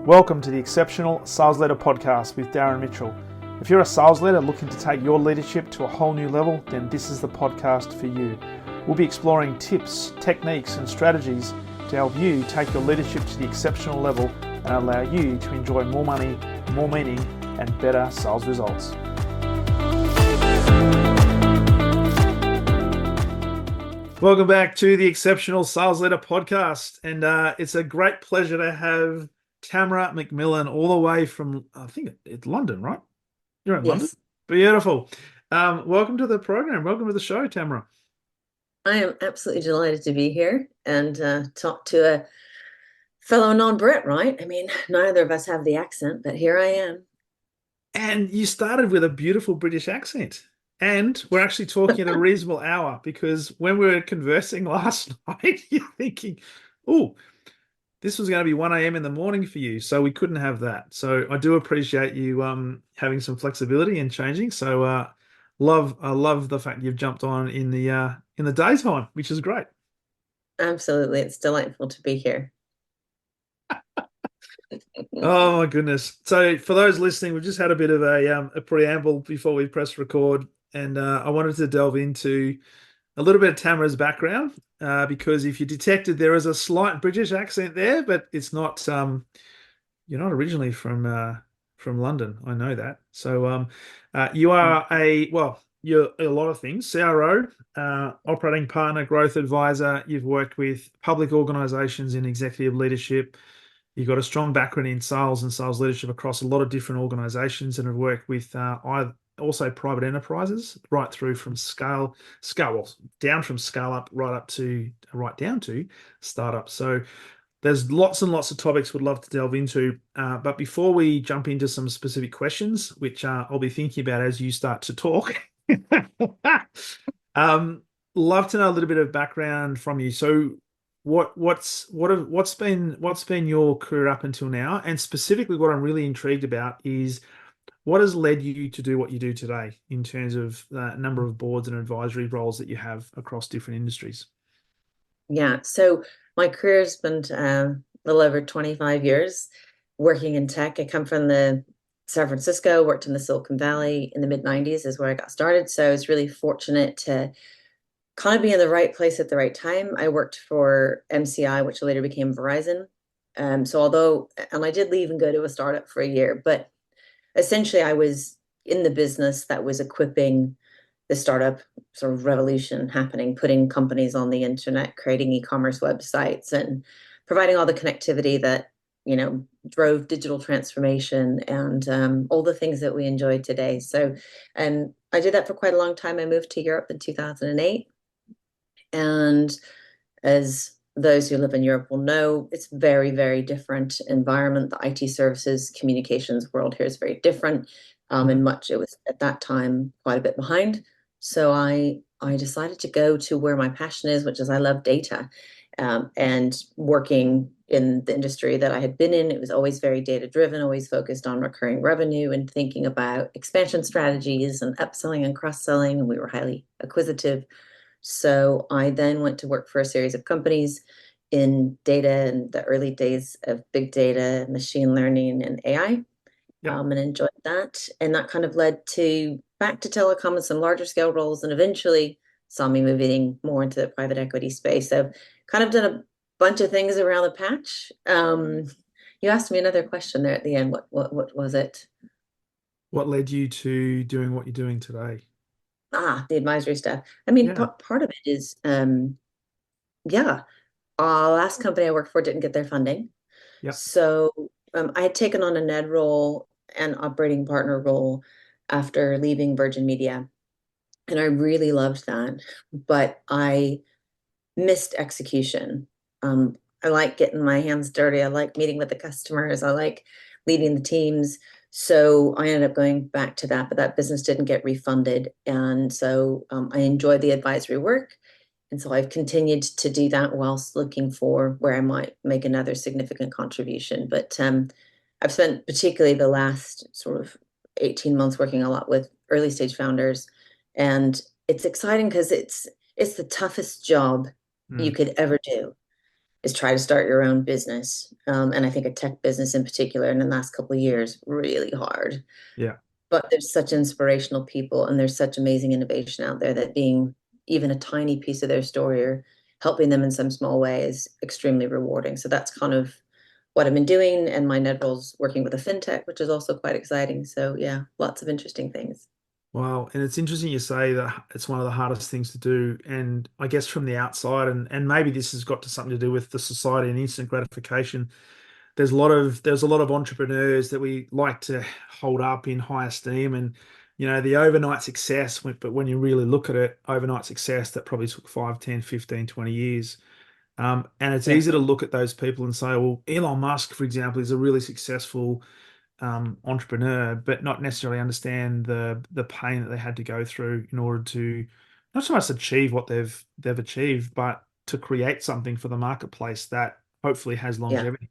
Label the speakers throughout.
Speaker 1: Welcome to the Exceptional Sales Leader Podcast with Darren Mitchell. If you're a sales leader looking to take your leadership to a whole new level, then this is the podcast for you. We'll be exploring tips, techniques, and strategies to help you take your leadership to the exceptional level and allow you to enjoy more money, more meaning, and better sales results. Welcome back to the Exceptional Sales Leader Podcast, and it's a great pleasure to have Tamara McMillen all the way from, I think it's London, right? You're in London?
Speaker 2: Yes,
Speaker 1: Beautiful. Welcome to the program. Welcome to the show, Tamara.
Speaker 2: I am absolutely delighted to be here and talk to a fellow non-Brit, right? I mean, neither of us have the accent, but here I am.
Speaker 1: And you started with a beautiful British accent. And we're actually talking at a reasonable hour, because when we were conversing last night, you're thinking, oh, this was going to be 1 a.m. in the morning for you. So we couldn't have that. So I do appreciate you having some flexibility and changing. So I love the fact you've jumped on in the daytime, which is great.
Speaker 2: Absolutely. It's delightful to be here.
Speaker 1: Oh my goodness. So for those listening, we've just had a bit of a preamble before we press record. And I wanted to delve into a little bit of Tamara's background, because if you detected, there is a slight British accent there, but it's not. You're not originally from London. I know that. So you are you're a lot of things: CRO, operating partner, growth advisor. You've worked with public organisations in executive leadership. You've got a strong background in sales and sales leadership across a lot of different organisations, and have worked with also private enterprises, right through from down from scale up, right down to startup. So there's lots and lots of topics we'd love to delve into. But before we jump into some specific questions, which I'll be thinking about as you start to talk, love to know a little bit of background from you. So what's been your career up until now? And specifically what I'm really intrigued about is what has led you to do what you do today in terms of the number of boards and advisory roles that you have across different industries?
Speaker 2: Yeah, so my career's been a little over 25 years working in tech. I come from the San Francisco, worked in the Silicon Valley in the mid 90s is where I got started. So I was really fortunate to kind of be in the right place at the right time. I worked for MCI, which later became Verizon. And I did leave and go to a startup for a year, but essentially I was in the business that was equipping the startup sort of revolution happening, putting companies on the internet, creating e-commerce websites, and providing all the connectivity that drove digital transformation and all the things that we enjoy today. So, and I did that for quite a long time. I moved to Europe in 2008, and as those who live in Europe will know, it's very, very different environment. The IT services communications world here is very different. And much it was at that time quite a bit behind. So I decided to go to where my passion is, which is I love data. And working in the industry that I had been in, it was always very data driven, always focused on recurring revenue and thinking about expansion strategies and upselling and cross-selling. And we were highly acquisitive. So I then went to work for a series of companies in data and the early days of big data, machine learning, and AI, and enjoyed that. And that kind of led back to telecom and some larger scale roles, and eventually saw me moving more into the private equity space. So kind of done a bunch of things around the patch. You asked me another question there at the end. What was it?
Speaker 1: What led you to doing what you're doing today?
Speaker 2: The advisory stuff. I mean, part of it is, last company I worked for didn't get their funding.
Speaker 1: Yep.
Speaker 2: So I had taken on a NED role and operating partner role after leaving Virgin Media. And I really loved that, but I missed execution. I like getting my hands dirty. I like meeting with the customers. I like leading the teams. So I ended up going back to that, but that business didn't get refunded. And so I enjoyed the advisory work. And so I've continued to do that whilst looking for where I might make another significant contribution. But I've spent particularly the last sort of 18 months working a lot with early stage founders. And it's exciting because it's the toughest job you could ever do. is try to start your own business. And I think a tech business in particular in the last couple of years, really hard.
Speaker 1: Yeah.
Speaker 2: But there's such inspirational people and there's such amazing innovation out there that being even a tiny piece of their story or helping them in some small way is extremely rewarding. So that's kind of what I've been doing. And my net role's working with a fintech, which is also quite exciting. So yeah, lots of interesting things.
Speaker 1: Well, and it's interesting you say that it's one of the hardest things to do. And I guess from the outside, and maybe this has got to something to do with the society and instant gratification. There's a lot of entrepreneurs that we like to hold up in high esteem, and the overnight success. But when you really look at it, overnight success that probably took 5, 10, 15, 20 years. And it's
Speaker 2: Yeah,
Speaker 1: easy to look at those people and say, well, Elon Musk, for example, is a really successful entrepreneur, but not necessarily understand the pain that they had to go through in order to not so much achieve what they've achieved, but to create something for the marketplace that hopefully has
Speaker 2: yeah.
Speaker 1: longevity.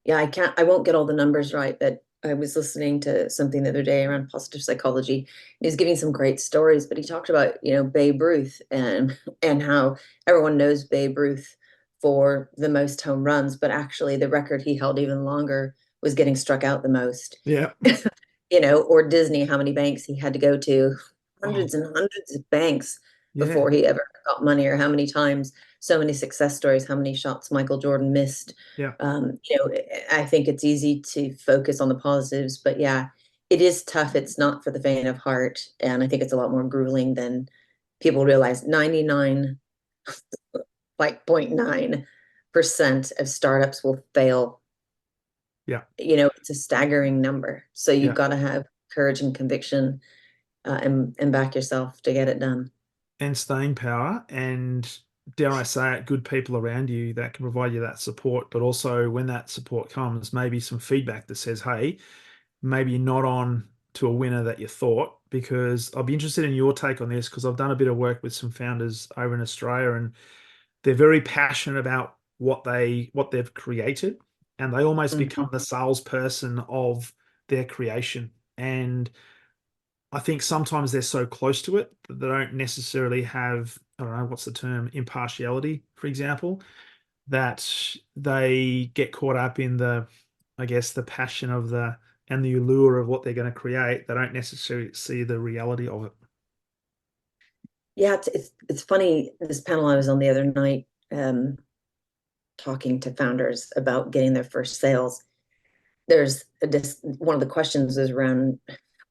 Speaker 2: Yeah, I won't get all the numbers right, but I was listening to something the other day around positive psychology. He was giving some great stories, but he talked about, Babe Ruth and how everyone knows Babe Ruth for the most home runs, but actually the record he held even longer was getting struck out the most.
Speaker 1: Yeah.
Speaker 2: Or Disney, how many banks he had to go to,
Speaker 1: Oh,
Speaker 2: hundreds and hundreds of banks
Speaker 1: yeah.
Speaker 2: before he ever got money, or how many times, so many success stories, how many shots Michael Jordan missed.
Speaker 1: Yeah.
Speaker 2: I think it's easy to focus on the positives, but yeah, it is tough. It's not for the faint of heart. And I think it's a lot more grueling than people realize. 99, like 0.9% of startups will fail.
Speaker 1: Yeah.
Speaker 2: It's a staggering number. So you've
Speaker 1: Yeah.
Speaker 2: got to have courage and conviction, and back yourself to get it done.
Speaker 1: And staying power, and dare I say it, good people around you that can provide you that support, but also when that support comes, maybe some feedback that says, hey, maybe you're not on to a winner that you thought. Because I'll be interested in your take on this, because I've done a bit of work with some founders over in Australia, and they're very passionate about what they've created, and they almost become
Speaker 2: Mhm.
Speaker 1: the salesperson of their creation. And I think sometimes they're so close to it that they don't necessarily have, I don't know, what's the term, impartiality, for example, that they get caught up in I guess, the passion of and the allure of what they're going to create. They don't necessarily see the reality of it.
Speaker 2: Yeah, it's funny. This panel I was on the other night, talking to founders about getting their first sales. There's this one of the questions is around,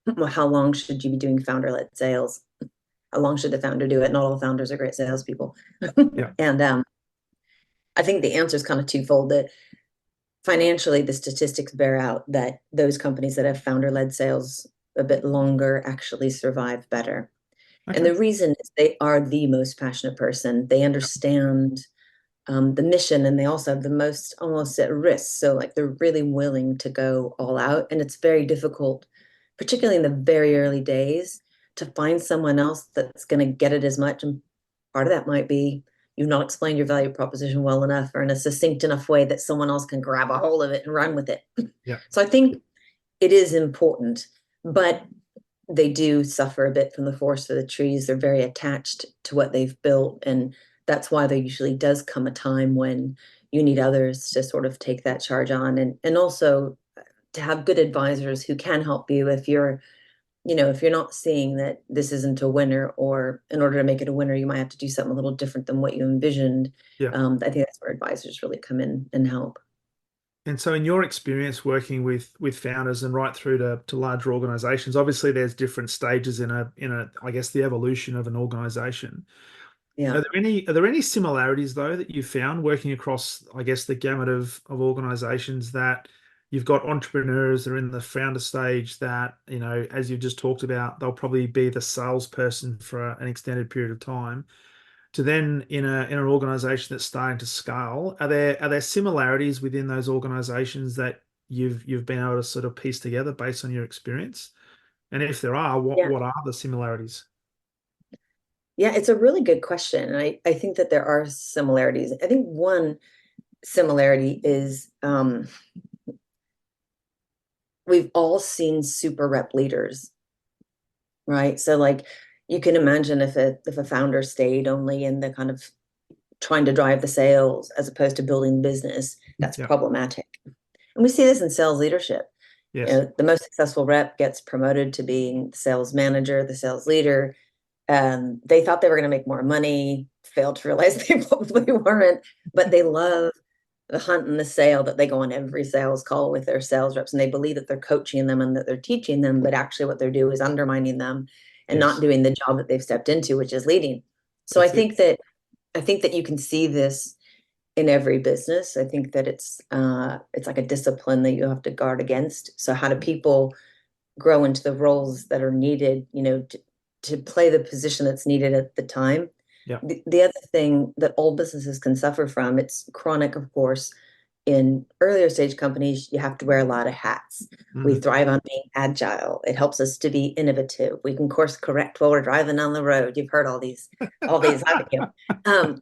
Speaker 2: well, how long should you be doing founder-led sales? How long should the founder do it? Not all founders are great salespeople.
Speaker 1: Yeah.
Speaker 2: And I think the answer is kind of twofold, that financially, the statistics bear out that those companies that have founder-led sales a bit longer actually survive better. And
Speaker 1: Okay.
Speaker 2: the reason is they are the most passionate person. They understand the mission, and they also have the most almost at risk. So like they're really willing to go all out. And it's very difficult, particularly in the very early days, to find someone else that's going to get it as much. And part of that might be you've not explained your value proposition well enough or in a succinct enough way that someone else can grab a hold of it and run with it.
Speaker 1: Yeah.
Speaker 2: So I think it is important, but they do suffer a bit from the forest for the trees. They're very attached to what they've built. And that's why there usually does come a time when you need others to sort of take that charge on, and also to have good advisors who can help you if you're not seeing that this isn't a winner, or in order to make it a winner, you might have to do something a little different than what you envisioned.
Speaker 1: Yeah.
Speaker 2: I think that's where advisors really come in and help.
Speaker 1: And so, in your experience working with founders and right through to larger organizations, obviously there's different stages in I guess, the evolution of an organization.
Speaker 2: Yeah.
Speaker 1: Are there any similarities though that you found working across, I guess, the gamut of organizations, that you've got entrepreneurs that are in the founder stage that, as you've just talked about, they'll probably be the salesperson for an extended period of time, to then in an organization that's starting to scale? Are there similarities within those organizations that you've been able to sort of piece together based on your experience? And if there are, what
Speaker 2: Yeah.
Speaker 1: what are the similarities?
Speaker 2: Yeah, it's a really good question. And I think that there are similarities. I think one similarity is, we've all seen super rep leaders, right? So like you can imagine if a founder stayed only in the kind of trying to drive the sales as opposed to building business, that's
Speaker 1: Yeah.
Speaker 2: problematic. And we see this in sales leadership. You
Speaker 1: Yes.
Speaker 2: know, the most successful rep gets promoted to being the sales manager, the sales leader. They thought they were going to make more money, failed to realize they probably weren't, but they love the hunt and the sale, that they go on every sales call with their sales reps and they believe that they're coaching them and that they're teaching them, but actually what they're doing is undermining them and not
Speaker 1: Yes.
Speaker 2: doing the job that they've stepped into, which is leading. So
Speaker 1: That's it.
Speaker 2: I think that you can see this in every business. I think that it's like a discipline that you have to guard against. So how do people grow into the roles that are needed, you know, to play the position that's needed at the time?
Speaker 1: Yeah.
Speaker 2: The other thing that all businesses can suffer from, it's chronic, of course. In earlier stage companies, you have to wear a lot of hats. We
Speaker 1: Mm.
Speaker 2: thrive on being agile. It helps us to be innovative. We can course correct while we're driving on the road. You've heard all these, haven't you? Um,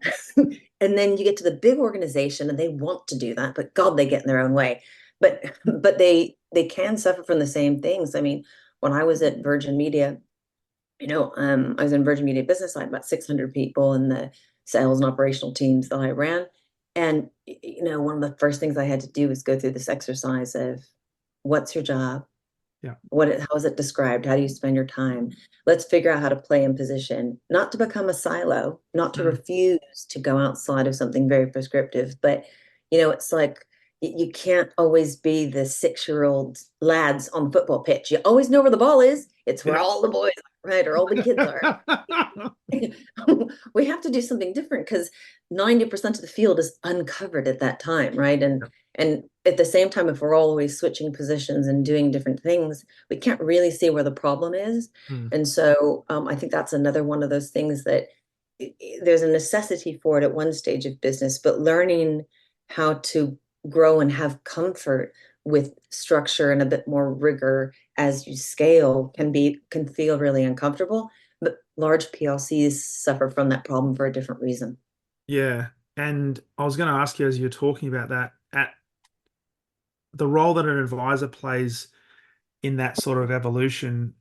Speaker 2: and then you get to the big organization and they want to do that, but God, they get in their own way. But they can suffer from the same things. I mean, when I was at Virgin Media, I was in Virgin Media Business. I had about 600 people in the sales and operational teams that I ran. And, one of the first things I had to do was go through this exercise of what's your job?
Speaker 1: Yeah.
Speaker 2: How is it described? How do you spend your time? Let's figure out how to play in position, not to become a silo, not to
Speaker 1: Mm.
Speaker 2: refuse to go outside of something very prescriptive. But, it's like you can't always be the 6-year-old lads on the football pitch. You always know where the ball is. It's where
Speaker 1: Yeah.
Speaker 2: all the boys are, right? Or all the kids are. We have to do something different because 90% of the field is uncovered at that time, right? And at the same time, if we're always switching positions and doing different things, we can't really see where the problem is.
Speaker 1: Mm.
Speaker 2: And so I think that's another one of those things that there's a necessity for it at one stage of business, but learning how to grow and have comfort with structure and a bit more rigor as you scale can feel really uncomfortable. But large PLCs suffer from that problem for a different reason.
Speaker 1: Yeah. And I was going to ask you as you're talking about that, at the role that an advisor plays in that sort of evolution,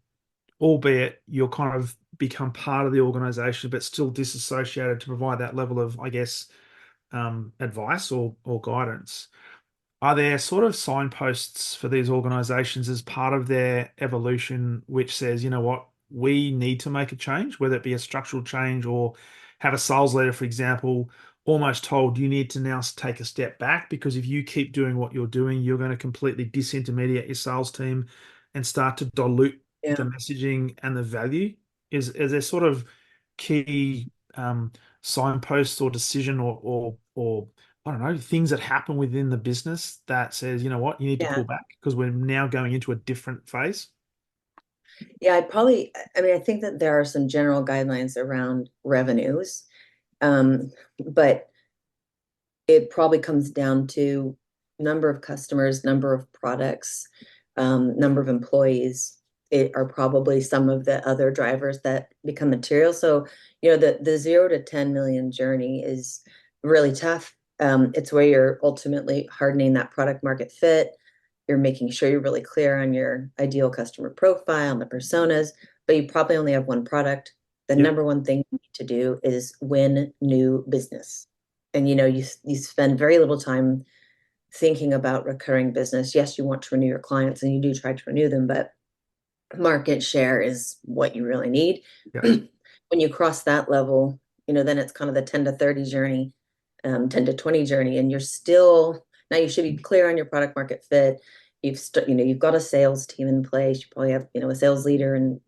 Speaker 1: albeit you're kind of become part of the organization, but still disassociated to provide that level of, I guess, advice or guidance. Are there sort of signposts for these organizations as part of their evolution, which says, you know what, we need to make a change, whether it be a structural change or have a sales leader, for example, almost told you need to now take a step back because if you keep doing what you're doing, you're going to completely disintermediate your sales team and start to dilute the
Speaker 2: Yeah.
Speaker 1: messaging and the value? Is there sort of key signposts or decision or I don't know, things that happen within the business that says, you know what, you need to
Speaker 2: Yeah.
Speaker 1: pull back because we're now going into a different phase?
Speaker 2: Yeah, I mean, I think that there are some general guidelines around revenues, but it probably comes down to number of customers, number of products, number of employees. It are probably some of the other drivers that become material. So, the 0 to 10 million journey is really tough. It's where you're ultimately hardening that product market fit. You're making sure you're really clear on your ideal customer profile and the personas, but you probably only have one product. The
Speaker 1: Yep.
Speaker 2: number one thing you need to do is win new business. And you spend very little time thinking about recurring business. Yes, you want to renew your clients and you do try to renew them, but market share is what you really need.
Speaker 1: Yep.
Speaker 2: When you cross that level, then it's kind of the 10 to 30 journey, 10 to 20 journey, and you're still now you should be clear on your product market fit. You've got a sales team in place. You probably have, a sales leader and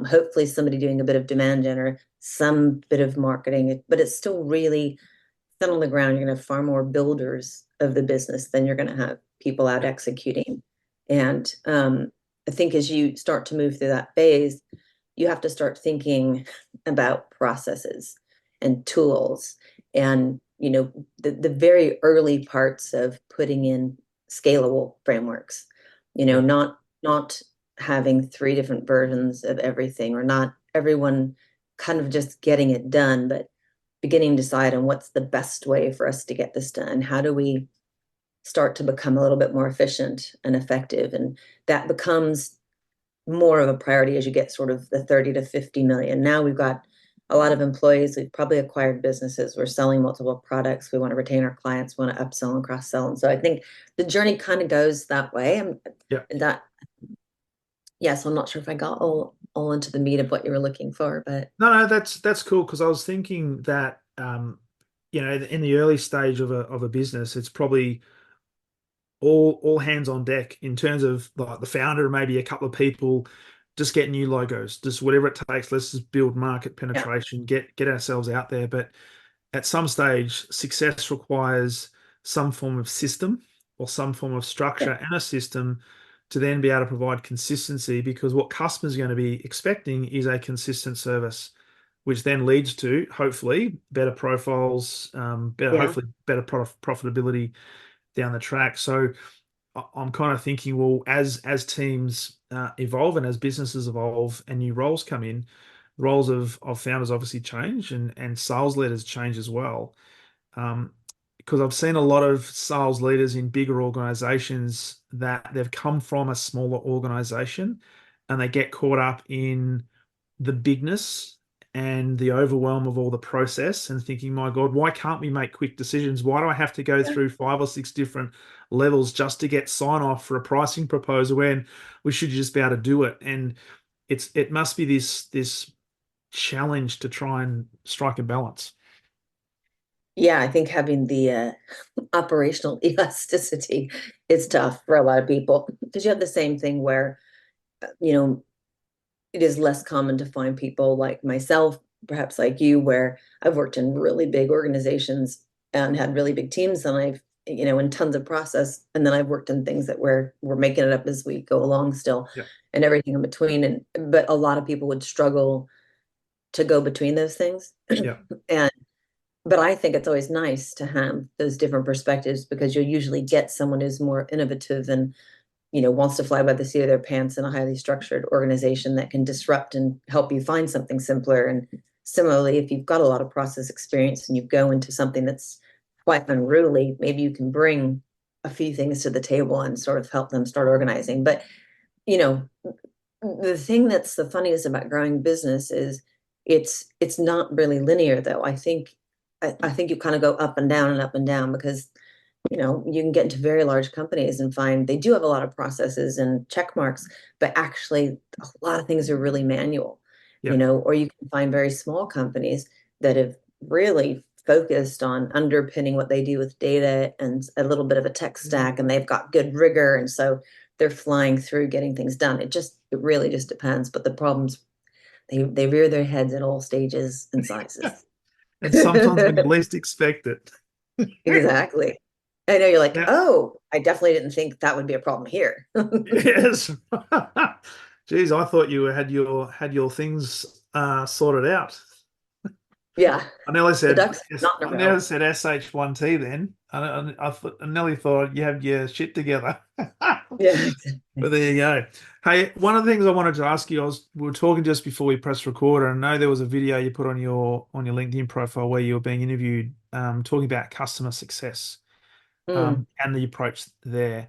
Speaker 2: hopefully somebody doing a bit of demand gen or some bit of marketing, but it's still really thin on the ground. You're going to have far more builders of the business than you're going to have people out executing. And I think as you start to move through that phase, you have to start thinking about processes and tools and the very early parts of putting in scalable frameworks,
Speaker 1: Yep.
Speaker 2: not having 3 different versions of everything or not everyone kind of just getting it done, but beginning to decide on what's the best way for us to get this done. How do we start to become a little bit more efficient and effective? And that becomes more of a priority as you get sort of the 30 to 50 million. Now we've got a lot of employees, we've probably acquired businesses, we're selling multiple products, we want to retain our clients, want to upsell and cross sell. And so I think the journey kind of goes that way.
Speaker 1: Yeah.
Speaker 2: That yes, I'm not sure if I got all into the meat of what you were looking for, but
Speaker 1: No, that's cool because I was thinking that in the early stage of a business, it's probably all hands on deck in terms of like the founder and maybe a couple of people just get new logos, just whatever it takes. Let's just build market
Speaker 2: yeah,
Speaker 1: penetration, get ourselves out there. But at some stage, success requires some form of system or some form of
Speaker 2: yeah,
Speaker 1: structure and a system to then be able to provide consistency because what customers are going to be expecting is a consistent service, which then leads to hopefully better profiles,
Speaker 2: yeah.
Speaker 1: hopefully better profitability down the track. So I'm kind of thinking, well, as teams evolve and as businesses evolve and new roles come in, roles of founders obviously change and sales leaders change as well. Because I've seen a lot of sales leaders in bigger organizations that they've come from a smaller organization and they get caught up in the bigness and the overwhelm of all the process and thinking, my God, why can't we make quick decisions? Why do I have to go
Speaker 2: Yeah.
Speaker 1: through 5 or 6 different levels just to get sign off for a pricing proposal when we should just be able to do it? And it must be this challenge to try and strike a balance.
Speaker 2: Yeah, I think having the operational elasticity is tough for a lot of people because you have the same thing where, you know, it is less common to find people like myself, perhaps like you, where I've worked in really big organizations and had really big teams, and I've, in tons of process, and then I've worked in things that we're making it up as we go along still,
Speaker 1: Yeah,
Speaker 2: and everything in between. And but a lot of people would struggle to go between those things,
Speaker 1: yeah,
Speaker 2: and but I think it's always nice to have those different perspectives because you'll usually get someone who's more innovative and wants to fly by the seat of their pants in a highly structured organization that can disrupt and help you find something simpler. And similarly, if you've got a lot of process experience and you go into something that's quite unruly, maybe you can bring a few things to the table and sort of help them start organizing. But, you know, the thing that's the funniest about growing business is it's not really linear though. I think you kind of go up and down because you can get into very large companies and find they do have a lot of processes and check marks, but actually a lot of things are really manual,
Speaker 1: yeah,
Speaker 2: or you can find very small companies that have really focused on underpinning what they do with data and a little bit of a tech stack, and they've got good rigor. And so they're flying through getting things done. It really just depends. But the problems, they rear their heads at all stages and
Speaker 1: yeah.
Speaker 2: sizes.
Speaker 1: And sometimes when you least expect it.
Speaker 2: Exactly. I know you're like,
Speaker 1: Yeah.
Speaker 2: oh, I definitely didn't think that would be a problem here.
Speaker 1: Yes. Geez, I thought you had your things sorted out.
Speaker 2: Yeah,
Speaker 1: I nearly
Speaker 2: the
Speaker 1: said
Speaker 2: ducks not in a
Speaker 1: I nearly
Speaker 2: row.
Speaker 1: said SH1T then. I nearly thought you had your shit together.
Speaker 2: Yeah, exactly.
Speaker 1: But there you go. Hey, one of the things I wanted to ask you, we were talking just before we pressed record, and I know there was a video you put on your LinkedIn profile where you were being interviewed, talking about customer success,
Speaker 2: Mm,
Speaker 1: and the approach there.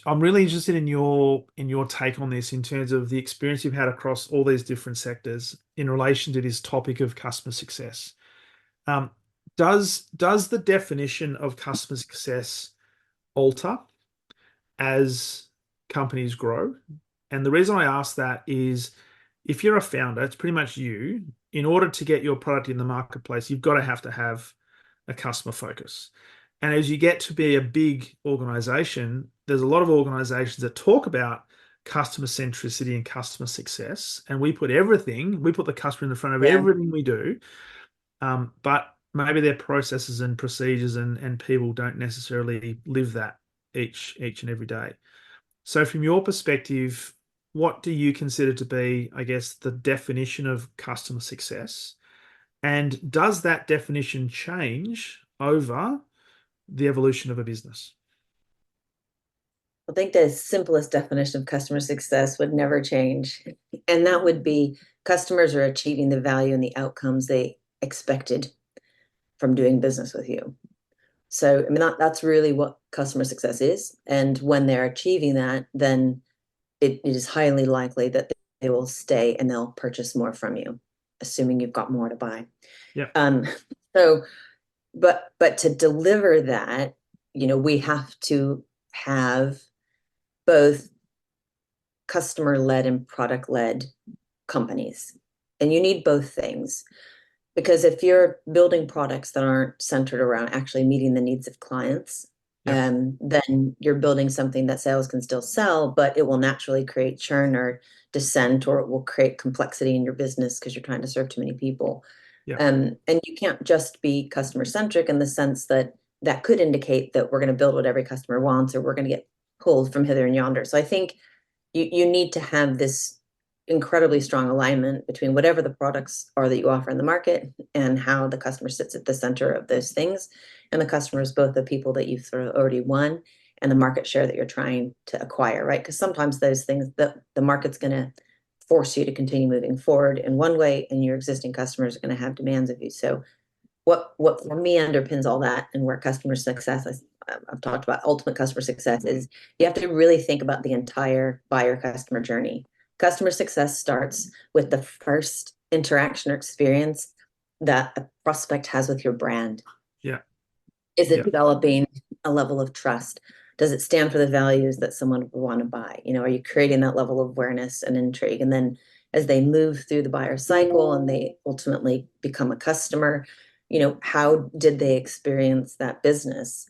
Speaker 1: I'm really interested in your take on this in terms of the experience you've had across all these different sectors in relation to this topic of customer success. Um, does the definition of customer success alter as companies grow? And the reason I ask that is if you're a founder, it's pretty much you. In order to get your product in the marketplace, you've got to have a customer focus. And as you get to be a big organization, there's a lot of organizations that talk about customer centricity and customer success. And we put the customer in the front of
Speaker 2: yeah.
Speaker 1: everything we do. But maybe their processes and procedures and people don't necessarily live that each and every day. So, from your perspective, what do you consider to be, I guess, the definition of customer success? And does that definition change over the evolution of a business?
Speaker 2: I think the simplest definition of customer success would never change. And that would be customers are achieving the value and the outcomes they expected from doing business with you. So, I mean, that's really what customer success is. And when they're achieving that, then it is highly likely that they will stay and they'll purchase more from you. assuming you've got more to buy.
Speaker 1: Yeah.
Speaker 2: Um, so, but to deliver that, we have to have both customer-led and product-led companies. And you need both things. Because if you're building products that aren't centered around actually meeting the needs of clients,
Speaker 1: Yeah.
Speaker 2: then you're building something that sales can still sell, but it will naturally create churn or dissent, or it will create complexity in your business because you're trying to serve too many people.
Speaker 1: Yeah.
Speaker 2: And you can't just be customer centric in the sense that that could indicate that we're going to build what every customer wants, or we're going to get pulled from hither and yonder. So I think you need to have this incredibly strong alignment between whatever the products are that you offer in the market and how the customer sits at the center of those things. And the customer is both the people that you've sort of already won and the market share that you're trying to acquire, right? Because sometimes those things, the market's going to force you to continue moving forward in one way, and your existing customers are going to have demands of you. So what for me underpins all that, and where customer success, I've talked about ultimate customer success, is you have to really think about the entire buyer customer journey. Customer success starts with the first interaction or experience that a prospect has with your brand.
Speaker 1: Yeah.
Speaker 2: Is it
Speaker 1: Yeah.
Speaker 2: developing a level of trust? Does it stand for the values that someone would want to buy? Are you creating that level of awareness and intrigue? And then as they move through the buyer cycle and they ultimately become a customer, how did they experience that business?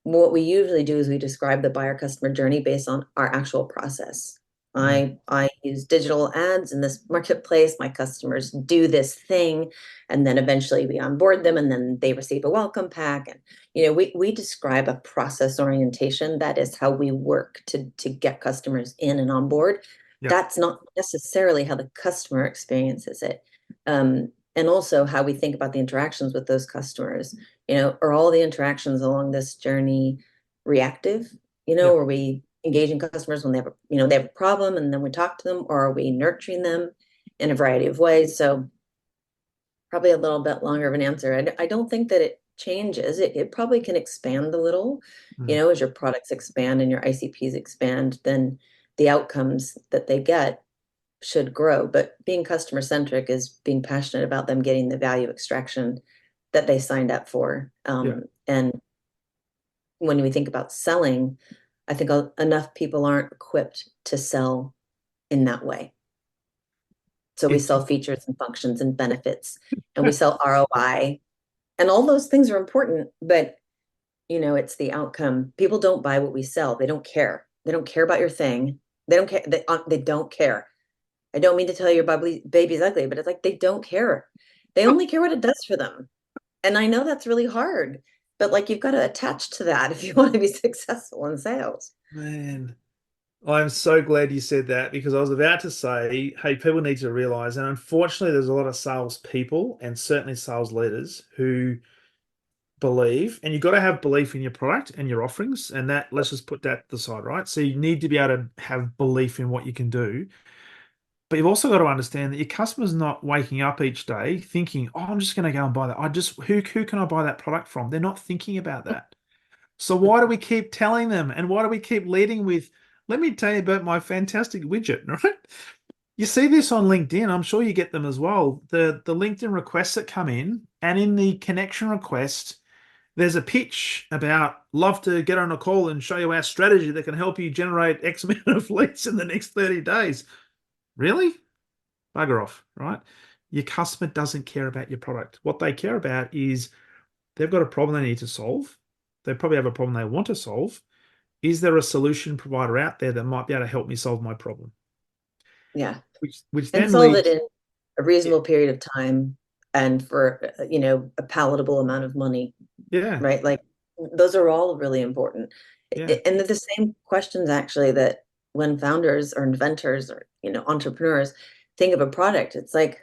Speaker 2: What we usually do is we describe the buyer customer journey based on our actual process.
Speaker 1: Mm.
Speaker 2: I use digital ads in this marketplace. My customers do this thing, and then eventually we onboard them, and then they receive a welcome pack. And we describe a process orientation. That is how we work to get customers in and on board.
Speaker 1: Yeah.
Speaker 2: That's not necessarily how the customer experiences it. And also how we think about the interactions with those customers. Are all the interactions along this journey reactive?
Speaker 1: Yeah.
Speaker 2: Are we engaging customers when they have a problem and then we talk to them, or are we nurturing them in a variety of ways? So probably a little bit longer of an answer. I don't think that it changes. It probably can expand a little,
Speaker 1: Mm.
Speaker 2: as your products expand and your ICPs expand, then the outcomes that they get should grow. But being customer centric is being passionate about them getting the value extraction that they signed up for.
Speaker 1: Yeah.
Speaker 2: And when we think about selling, I think enough people aren't equipped to sell in that way. So we
Speaker 1: It's
Speaker 2: sell features and functions and benefits, and we sell ROI, and all those things are important, but it's the outcome. People don't buy what we sell. They don't care. They don't care about your thing. They don't care. They don't care. I don't mean to tell you your baby's ugly, but it's like they don't care. They only care what it does for them. And I know that's really hard, but like you've got to attach to that if you want to be successful in sales.
Speaker 1: Man, I'm so glad you said that, because I was about to say, hey, people need to realize, and unfortunately, there's a lot of sales people and certainly sales leaders who believe, and you've got to have belief in your product and your offerings, and that, let's just put that to the side, right? So you need to be able to have belief in what you can do, but you've also got to understand that your customer's not waking up each day thinking, oh, I'm just going to go and buy that. Who can I buy that product from? They're not thinking about that. So why do we keep telling them? And why do we keep leading with, let me tell you about my fantastic widget, right? You see this on LinkedIn. I'm sure you get them as well. The LinkedIn requests that come in, and in the connection request, there's a pitch about love to get on a call and show you our strategy that can help you generate X amount of leads in the next 30 days. Really? Bugger off, right? Your customer doesn't care about your product. What they care about is they've got a problem they need to solve. They probably have a problem they want to solve. Is there a solution provider out there that might be able to help me solve my problem?
Speaker 2: Yeah.
Speaker 1: Which
Speaker 2: And
Speaker 1: then
Speaker 2: solve it
Speaker 1: leads,
Speaker 2: in a
Speaker 1: yeah,
Speaker 2: reasonable period of time and for, a palatable amount of money,
Speaker 1: yeah,
Speaker 2: right? Like those are all really important.
Speaker 1: yeah,
Speaker 2: And they're the same questions actually that when founders or inventors or, entrepreneurs think of a product, it's like,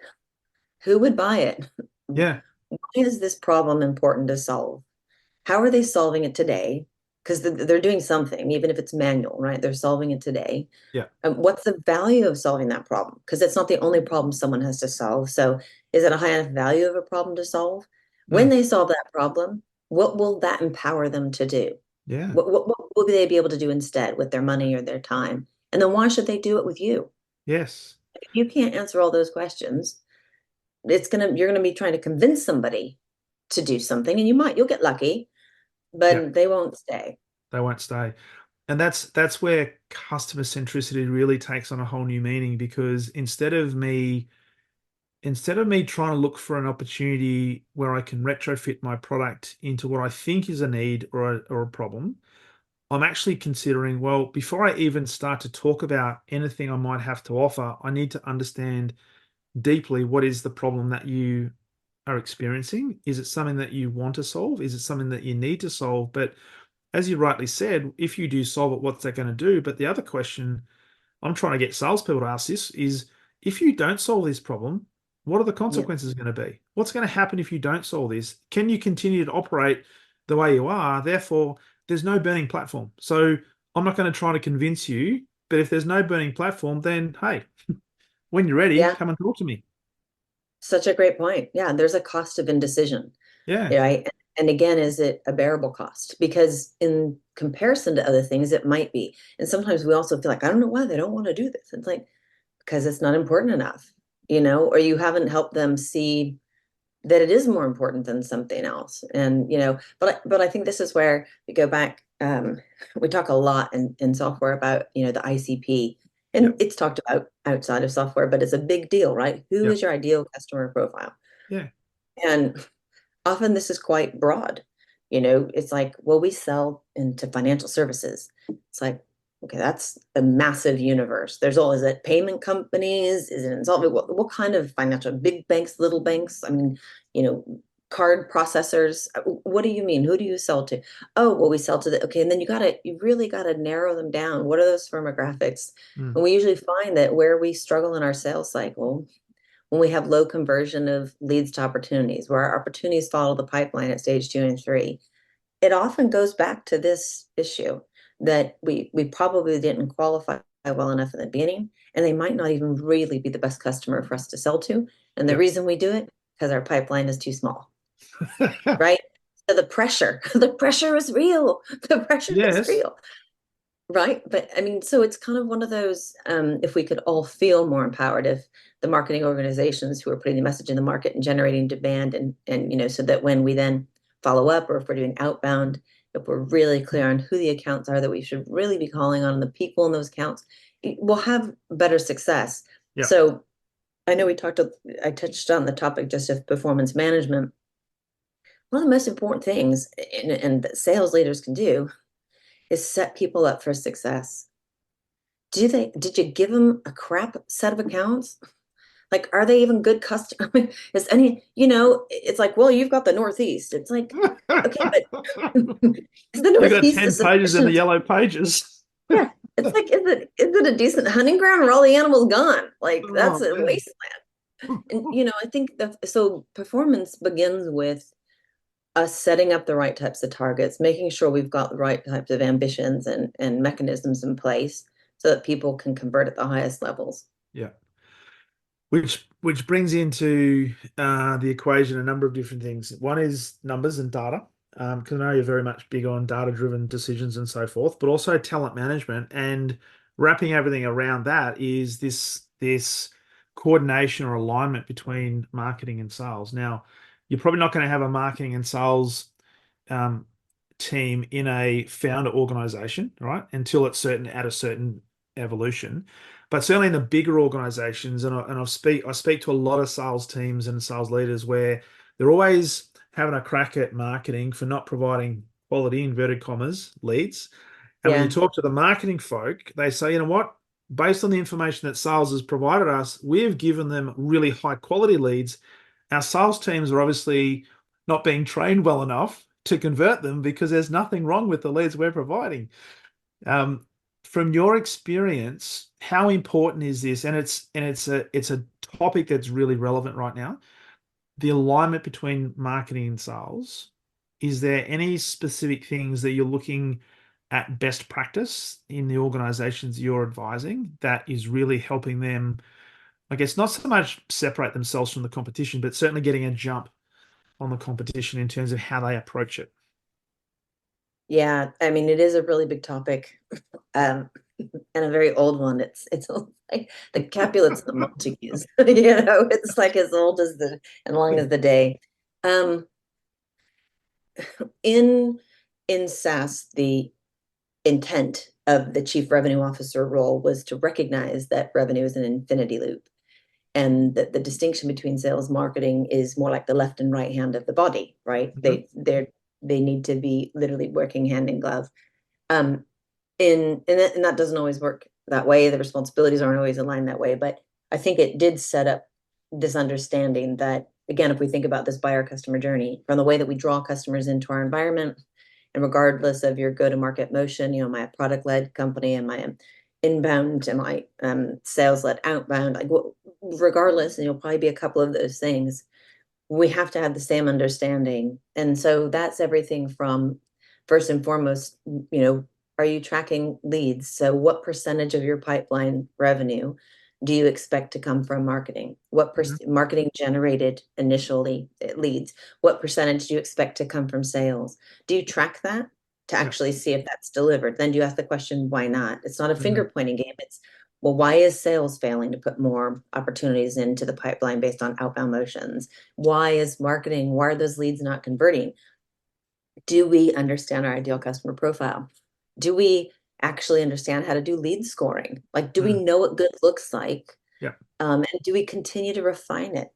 Speaker 2: who would buy it?
Speaker 1: yeah,
Speaker 2: Why is this problem important to solve? How are they solving it today? Because they're doing something, even if it's manual, right? They're solving it today.
Speaker 1: yeah.
Speaker 2: What's the value of solving that problem? Because it's not the only problem someone has to solve. So, is it a high enough value of a problem to solve? When
Speaker 1: Mm,
Speaker 2: they solve that problem, what will that empower them to do?
Speaker 1: yeah,
Speaker 2: What will they be able to do instead with their money or their time? And then why should they do it with you?
Speaker 1: yes.
Speaker 2: If you can't answer all those questions, you're gonna be trying to convince somebody to do something, and you'll get lucky,
Speaker 1: Yeah,
Speaker 2: but they won't stay.
Speaker 1: they won't stay. And that's where customer centricity really takes on a whole new meaning because instead of me trying to look for an opportunity where I can retrofit my product into what I think is a need or a problem, I'm actually considering, well, before I even start to talk about anything I might have to offer, I need to understand deeply what is the problem that you are experiencing. Is it something that you want to solve? Is it something that you need to solve? But as you rightly said, if you do solve it, what's that going to do? But the other question I'm trying to get salespeople to ask this is if you don't solve this problem, what are the
Speaker 2: Yeah.
Speaker 1: consequences going to be? What's going to happen if you don't solve this? Can you continue to operate the way you are? Therefore, there's no burning platform. So I'm not going to try to convince you, but if there's no burning platform, then hey, when you're ready,
Speaker 2: Yeah.
Speaker 1: come and talk to me.
Speaker 2: Such a great point. Yeah, there's a cost of indecision,
Speaker 1: Yeah.
Speaker 2: right? And again, is it a bearable cost? Because in comparison to other things, it might be. And sometimes we also feel like, I don't know why they don't want to do this. It's like, because it's not important enough, or you haven't helped them see that it is more important than something else. And, but I think this is where we go back. We talk a lot in software about, the ICP,
Speaker 1: Yeah.
Speaker 2: and it's talked about outside of software, but it's a big deal, right? Who
Speaker 1: Yeah.
Speaker 2: is your ideal customer profile?
Speaker 1: Yeah.
Speaker 2: And often this is quite broad. It's like, well, we sell into financial services. It's like, okay, that's a massive universe. There's all, is it payment companies? Is it insolvent? What kind of financial, big banks, little banks? I mean, you know, card processors. What do you mean? Who do you sell to? Oh, well, we sell to okay. And then you really gotta narrow them down. What are those firmographics?
Speaker 1: Mm.
Speaker 2: And we usually find that where we struggle in our sales cycle when we have low conversion of leads to opportunities, where our opportunities follow the pipeline at stage 2 and 3, it often goes back to this issue that we probably didn't qualify well enough in the beginning, and they might not even really be the best customer for us to sell to. And the
Speaker 1: Yeah.
Speaker 2: reason we do it, because our pipeline is too small, right? So the pressure, the pressure is real. The pressure is
Speaker 1: Yes.
Speaker 2: real. Right. But I mean, so it's kind of one of those, if we could all feel more empowered, if the marketing organizations who are putting the message in the market and generating demand and so that when we then follow up or if we're doing outbound, if we're really clear on who the accounts are that we should really be calling on and the people in those accounts, we'll have better success.
Speaker 1: Yeah.
Speaker 2: So I know I touched on the topic just of performance management. One of the most important things and that sales leaders can do is set people up for success. Did you give them a crap set of accounts? Like, are they even good customer? Is it's like, well, you've got the Northeast. It's like, okay, but is the
Speaker 1: You got
Speaker 2: Northeast a
Speaker 1: 10 pages in the
Speaker 2: sufficient?
Speaker 1: yellow pages.
Speaker 2: Yeah. It's like, is it a decent hunting ground where all the animals gone? Like, that's
Speaker 1: Oh
Speaker 2: a
Speaker 1: man.
Speaker 2: wasteland. And, I think so performance begins with us setting up the right types of targets, making sure we've got the right types of ambitions and mechanisms in place so that people can convert at the highest levels.
Speaker 1: Yeah. Which brings into the equation a number of different things. One is numbers and data, because I know you're very much big on data-driven decisions and so forth, but also talent management and wrapping everything around that is this coordination or alignment between marketing and sales. Now, you're probably not going to have a marketing and sales um, team in a founder organization, right? Until it's at a certain evolution. But certainly in the bigger organizations, and I speak to a lot of sales teams and sales leaders where they're always having a crack at marketing for not providing quality inverted commas leads. And when you
Speaker 2: Yeah.
Speaker 1: talk to the marketing folk, they say, you know what? Based on the information that sales has provided us, we've given them really high quality leads. Our sales teams are obviously not being trained well enough to convert them because there's nothing wrong with the leads we're providing. Um, from your experience, how important is this? And it's a topic that's really relevant right now. The alignment between marketing and sales. Is there any specific things that you're looking at best practice in the organizations you're advising that is really helping them, I guess, not so much separate themselves from the competition, but certainly getting a jump on the competition in terms of how they approach it?
Speaker 2: Yeah, I mean, it is a really big topic. and a very old one. It's like the Capulets and the Montagues. It's like as old as the and long as the day. Um, in SaaS, the intent of the chief revenue officer role was to recognize that revenue is an infinity loop, and that the distinction between sales marketing is more like the left and right hand of the body, right?
Speaker 1: Mhm.
Speaker 2: They need to be literally working hand in glove. Um, and that doesn't always work that way. The responsibilities aren't always aligned that way, but I think it did set up this understanding that, again, if we think about this buyer customer journey, from the way that we draw customers into our environment, and regardless of your go-to-market motion, am I a product-led company? Am I an inbound? Am I sales-led outbound? Like, regardless, and you'll probably be a couple of those things, we have to have the same understanding. And so that's everything from, first and foremost, are you tracking leads? So what percentage of your pipeline revenue do you expect to come from marketing? What
Speaker 1: Mhm.
Speaker 2: marketing generated initially leads? What percentage do you expect to come from sales? Do you track that to
Speaker 1: Yeah.
Speaker 2: actually see if that's delivered? Then do you ask the question, why not? It's not a
Speaker 1: Mhm.
Speaker 2: finger pointing game. It's, well, why is sales failing to put more opportunities into the pipeline based on outbound motions? Why is marketing, why are those leads not converting? Do we understand our ideal customer profile? Do we actually understand how to do lead scoring? Like, do we
Speaker 1: Mm.
Speaker 2: know what good looks like?
Speaker 1: Yeah.
Speaker 2: And do we continue to refine it?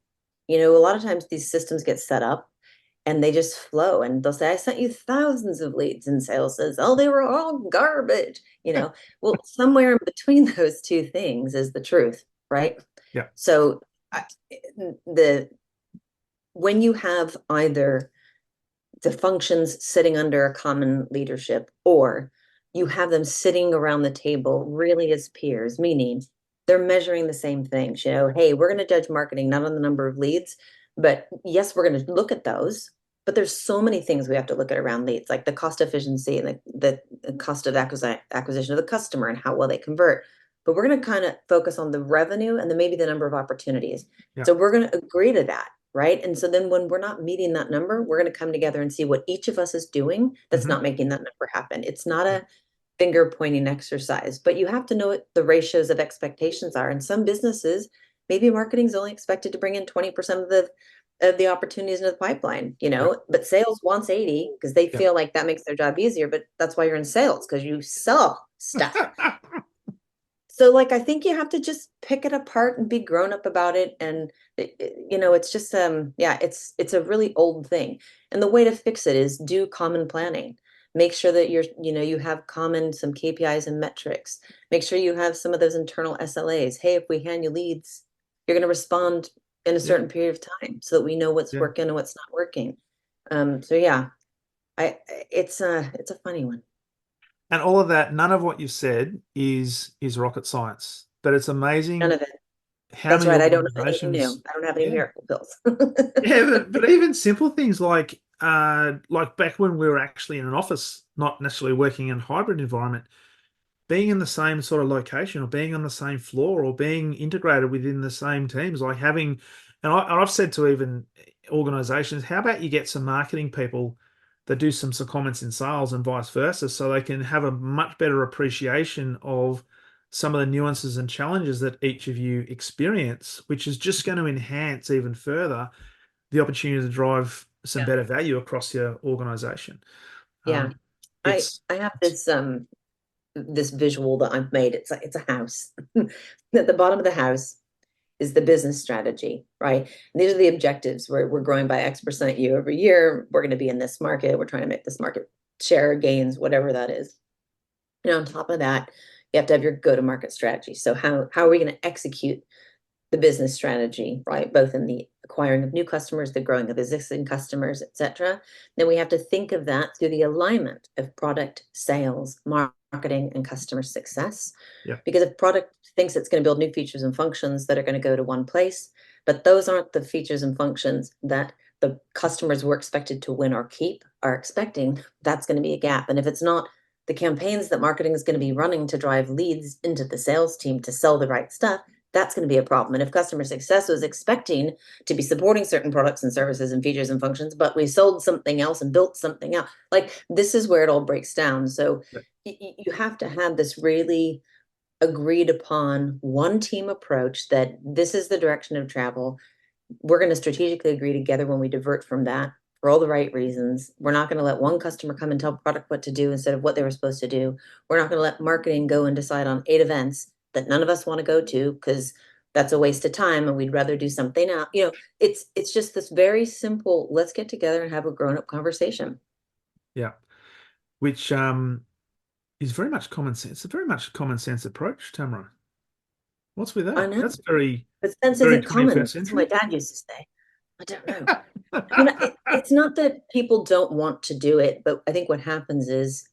Speaker 2: A lot of times these systems get set up and they just flow, and they'll say, I sent you thousands of leads, and sales says, oh, they were all garbage. Well, somewhere in between those two things is the truth, right?
Speaker 1: Yeah.
Speaker 2: So the when you have either the functions sitting under a common leadership, or you have them sitting around the table really as peers, meaning they're measuring the same things. Hey, we're going to judge marketing not on the number of leads, but yes, we're going to look at those. But there's so many things we have to look at around leads, like the cost efficiency and the cost of acquisition of the customer and how well they convert. But we're going to kind of focus on the revenue and then maybe the number of opportunities.
Speaker 1: Yeah.
Speaker 2: So we're going to agree to that. Right. And so then when we're not meeting that number, we're going to come together and see what each of us is doing that's
Speaker 1: Mhm.
Speaker 2: not making that number happen. It's not
Speaker 1: Yeah.
Speaker 2: a finger pointing exercise, but you have to know what the ratios of expectations are. In some businesses, maybe marketing is only expected to bring in 20% of the opportunities in the pipeline,
Speaker 1: Yeah.
Speaker 2: but sales wants 80 because they
Speaker 1: Yeah.
Speaker 2: feel like that makes their job easier. But that's why you're in sales, because you sell stuff. So, like, I think you have to just pick it apart and be grown up about it. And it's just yeah, it's a really old thing. And the way to fix it is do common planning. Make sure that you have common some KPIs and metrics. Make sure you have some of those internal SLAs. Hey, if we hand you leads, you're going to respond in a
Speaker 1: Yeah.
Speaker 2: certain period of time so that we know what's
Speaker 1: Yeah.
Speaker 2: working and what's not working. So yeah, I it's a funny one.
Speaker 1: And all of that, none of what you've said is rocket science, but it's
Speaker 2: None
Speaker 1: amazing
Speaker 2: of it.
Speaker 1: how
Speaker 2: That's
Speaker 1: many
Speaker 2: right. I don't know anything
Speaker 1: organizations,
Speaker 2: new. I don't have any
Speaker 1: yeah,
Speaker 2: miracle pills.
Speaker 1: yeah, but even simple things like back when we were actually in an office, not necessarily working in a hybrid environment, being in the same sort of location or being on the same floor or being integrated within the same teams, like having, and I've said to even organizations, how about you get some marketing people that do some comments in sales and vice versa, so they can have a much better appreciation of some of the nuances and challenges that each of you experience, which is just going to enhance even further the opportunity to drive some
Speaker 2: Yeah.
Speaker 1: better value across your organization.
Speaker 2: Yeah.
Speaker 1: Um,
Speaker 2: I
Speaker 1: it's,
Speaker 2: I have
Speaker 1: it's
Speaker 2: this visual that I've made. It's a house. At the bottom of the house is the business strategy, right? And these are the objectives. We're growing by X% year over year. We're going to be in this market. We're trying to make this market share gains, whatever that is. And on top of that, you have to have your go-to-market strategy. So how are we going to execute the business strategy, right? Both in the acquiring of new customers, the growing of existing customers, et cetera. Then we have to think of that through the alignment of product, sales, marketing, and customer success.
Speaker 1: yeah,
Speaker 2: Because if product thinks it's going to build new features and functions that are going to go to one place, but those aren't the features and functions that the customers were expected to win or keep are expecting, that's going to be a gap. And if it's not the campaigns that marketing is going to be running to drive leads into the sales team to sell the right stuff, that's going to be a problem. And if customer success was expecting to be supporting certain products and services and features and functions, but we sold something else and built something else, like this is where it all breaks down. So
Speaker 1: yeah,
Speaker 2: you have to have this really agreed upon one team approach that this is the direction of travel. We're going to strategically agree together when we divert from that for all the right reasons. We're not going to let one customer come and tell product what to do instead of what they were supposed to do. We're not going to let marketing go and decide on 8 events that none of us want to go to because that's a waste of time and we'd rather do something else. It's just this very simple, let's get together and have a grown-up conversation.
Speaker 1: Yeah. Which is very much common sense. It's a very much common sense approach, Tamara. What's with
Speaker 2: I
Speaker 1: that?
Speaker 2: know,
Speaker 1: That's very,
Speaker 2: but sense
Speaker 1: very
Speaker 2: isn't
Speaker 1: 21st
Speaker 2: common. That's what my
Speaker 1: century.
Speaker 2: dad used to say. I don't know. It's not that people don't want to do it, but I think what happens is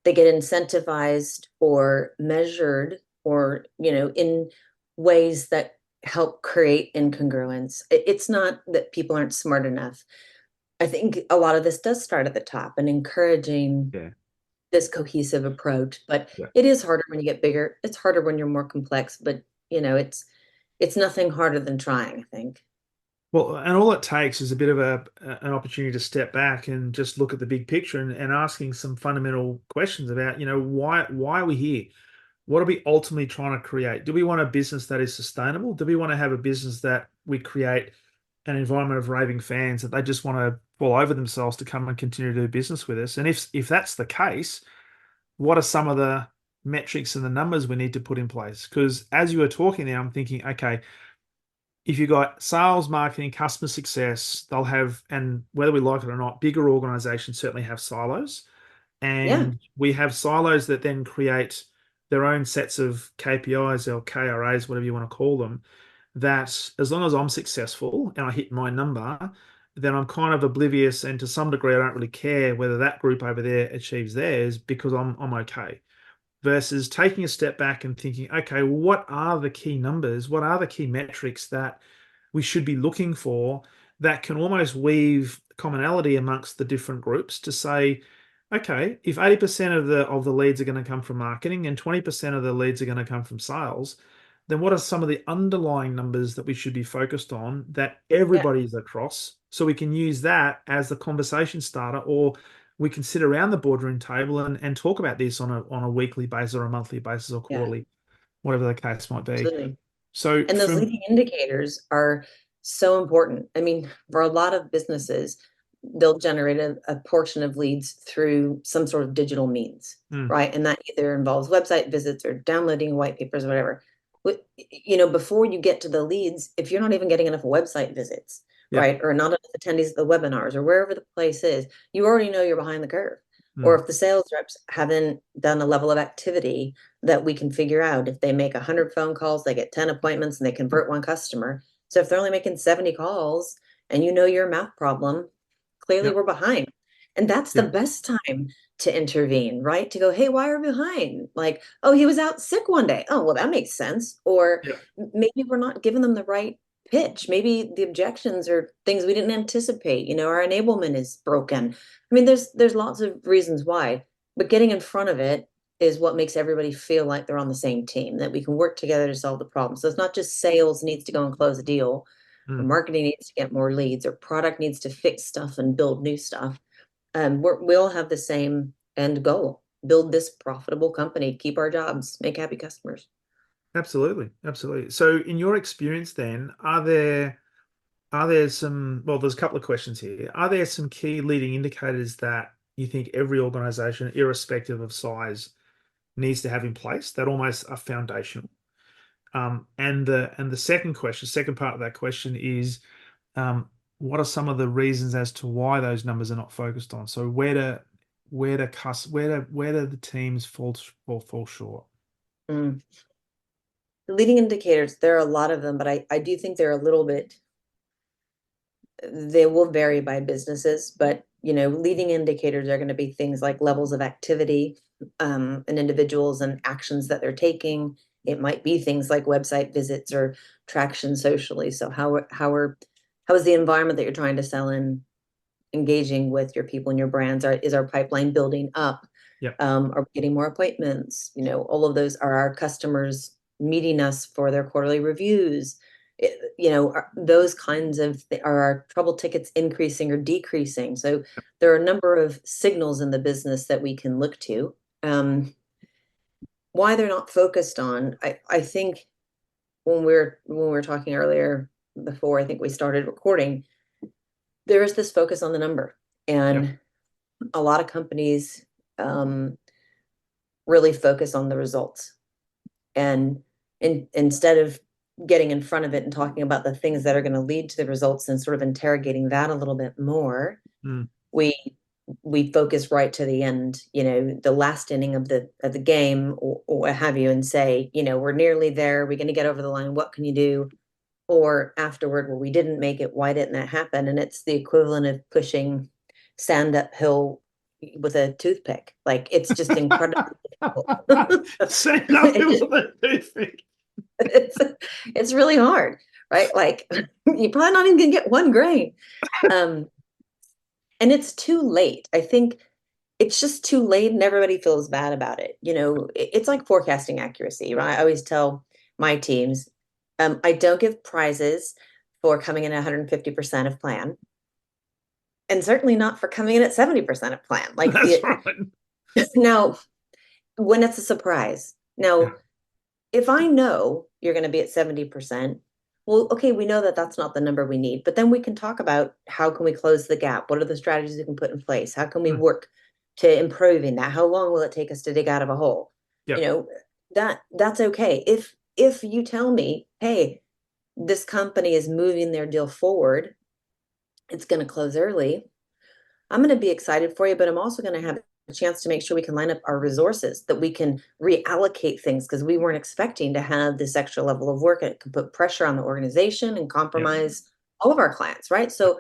Speaker 2: they get incentivized or measured or, in ways that help create incongruence. It's not that people aren't smart enough. I think a lot of this does start at the top and encouraging
Speaker 1: Yeah.
Speaker 2: this cohesive approach, but
Speaker 1: Yeah.
Speaker 2: it is harder when you get bigger. It's harder when you're more complex, but it's nothing harder than trying, I think.
Speaker 1: Well, and all it takes is a bit of an opportunity to step back and just look at the big picture and asking some fundamental questions about, why are we here? What are we ultimately trying to create? Do we want a business that is sustainable? Do we want to have a business that we create an environment of raving fans that they just want to fall over themselves to come and continue to do business with us? And if that's the case, what are some of the metrics and the numbers we need to put in place? Because as you were talking there, I'm thinking, okay, if you've got sales, marketing, customer success, they'll have, and whether we like it or not, bigger organizations certainly have silos.
Speaker 2: Yeah,
Speaker 1: And we have silos that then create their own sets of KPIs or KRAs, whatever you want to call them, that as long as I'm successful and I hit my number, then I'm kind of oblivious. And to some degree, I don't really care whether that group over there achieves theirs because I'm okay, versus taking a step back and thinking, okay, what are the key numbers? What are the key metrics that we should be looking for that can almost weave commonality amongst the different groups to say, okay, if 80% of the leads are going to come from marketing and 20% of the leads are going to come from sales, then what are some of the underlying numbers that we should be focused on that
Speaker 2: yeah,
Speaker 1: everybody is across so we can use that as the conversation starter, or we can sit around the boardroom table and talk about this on a weekly basis or a monthly basis or
Speaker 2: yeah,
Speaker 1: quarterly, whatever the case might be.
Speaker 2: absolutely.
Speaker 1: So
Speaker 2: And those
Speaker 1: from
Speaker 2: leading indicators are so important. I mean, for a lot of businesses, they'll generate a portion of leads through some sort of digital means,
Speaker 1: mm,
Speaker 2: right? And that either involves website visits or downloading white papers or whatever. Before you get to the leads, if you're not even getting enough website visits,
Speaker 1: yeah,
Speaker 2: right, or not enough attendees at the webinars or wherever the place is, you already know you're behind the curve. Or
Speaker 1: mm,
Speaker 2: if the sales reps haven't done a level of activity that we can figure out, if they make 100 phone calls, they get 10 appointments and they convert one customer. So if they're only making 70 calls and you know your math problem, clearly
Speaker 1: yep,
Speaker 2: we're behind. And that's the
Speaker 1: yep,
Speaker 2: best time to intervene, right? To go, hey, why are we behind? Like, oh, he was out sick one day. Oh, well, that makes sense. Or
Speaker 1: yep,
Speaker 2: maybe we're not giving them the right pitch. Maybe the objections are things we didn't anticipate. Our enablement is broken. I mean, there's lots of reasons why, but getting in front of it is what makes everybody feel like they're on the same team, that we can work together to solve the problem. So it's not just sales needs to go and close a deal, or
Speaker 1: mm,
Speaker 2: marketing needs to get more leads, or product needs to fix stuff and build new stuff. We all have the same end goal: build this profitable company, keep our jobs, make happy customers.
Speaker 1: absolutely, absolutely. So in your experience then, are there some, well, there's a couple of questions here. Are there some key leading indicators that you think every organization, irrespective of size, needs to have in place that almost are foundational? And the second question, second part of that question is, what are some of the reasons as to why those numbers are not focused on? So where do the teams fall short?
Speaker 2: Mm. The leading indicators, there are a lot of them, but I do think they're a little bit, they will vary by businesses, but leading indicators are going to be things like levels of activity, and individuals and actions that they're taking. It might be things like website visits or traction socially. So how is the environment that you're trying to sell in engaging with your people and your brands? Is our pipeline building up?
Speaker 1: Yep.
Speaker 2: Are we getting more appointments? All of those, are our customers meeting us for their quarterly reviews? Those kinds of are our trouble tickets increasing or decreasing? So there are a number of signals in the business that we can look to. Um, why they're not focused on, I think when we were talking earlier before I think we started recording, there is this focus on the number.
Speaker 1: Yep.
Speaker 2: And a lot of companies um, really focus on the results. And instead of getting in front of it and talking about the things that are going to lead to the results and sort of interrogating that a little bit more,
Speaker 1: Mm.
Speaker 2: we we focus right to the end, the last inning of the game, or what have you, and say, we're nearly there. We're going to get over the line. What can you do? Or afterward, well, we didn't make it. Why didn't that happen? And it's the equivalent of pushing sand uphill with a toothpick. Like, it's just incredibly difficult.
Speaker 1: Stand up
Speaker 2: It just-
Speaker 1: with a toothpick.
Speaker 2: it's it's really hard, right? Like, you're probably not even gonna get one grain. Um, and it's too late. I think it's just too late and everybody feels bad about it. It's like forecasting accuracy, right? I always tell my teams, I don't give prizes for coming in at 150% of plan, and certainly not for coming in at 70% of plan. Like,
Speaker 1: That's right.
Speaker 2: now, when it's a surprise.
Speaker 1: Yeah.
Speaker 2: Now, if I know you're going to be at 70%, well, okay, we know that that's not the number we need, but then we can talk about how can we close the gap? What are the strategies we can put in place? How can we
Speaker 1: Mm.
Speaker 2: work to improving that? How long will it take us to dig out of a hole? You
Speaker 1: Yep.
Speaker 2: know, that's okay. If you tell me, hey, this company is moving their deal forward, it's going to close early, I'm going to be excited for you, but I'm also going to have a chance to make sure we can line up our resources, that we can reallocate things, because we weren't expecting to have this extra level of work, and it can put pressure on the organization and
Speaker 1: Yep.
Speaker 2: compromise all of our clients, right? So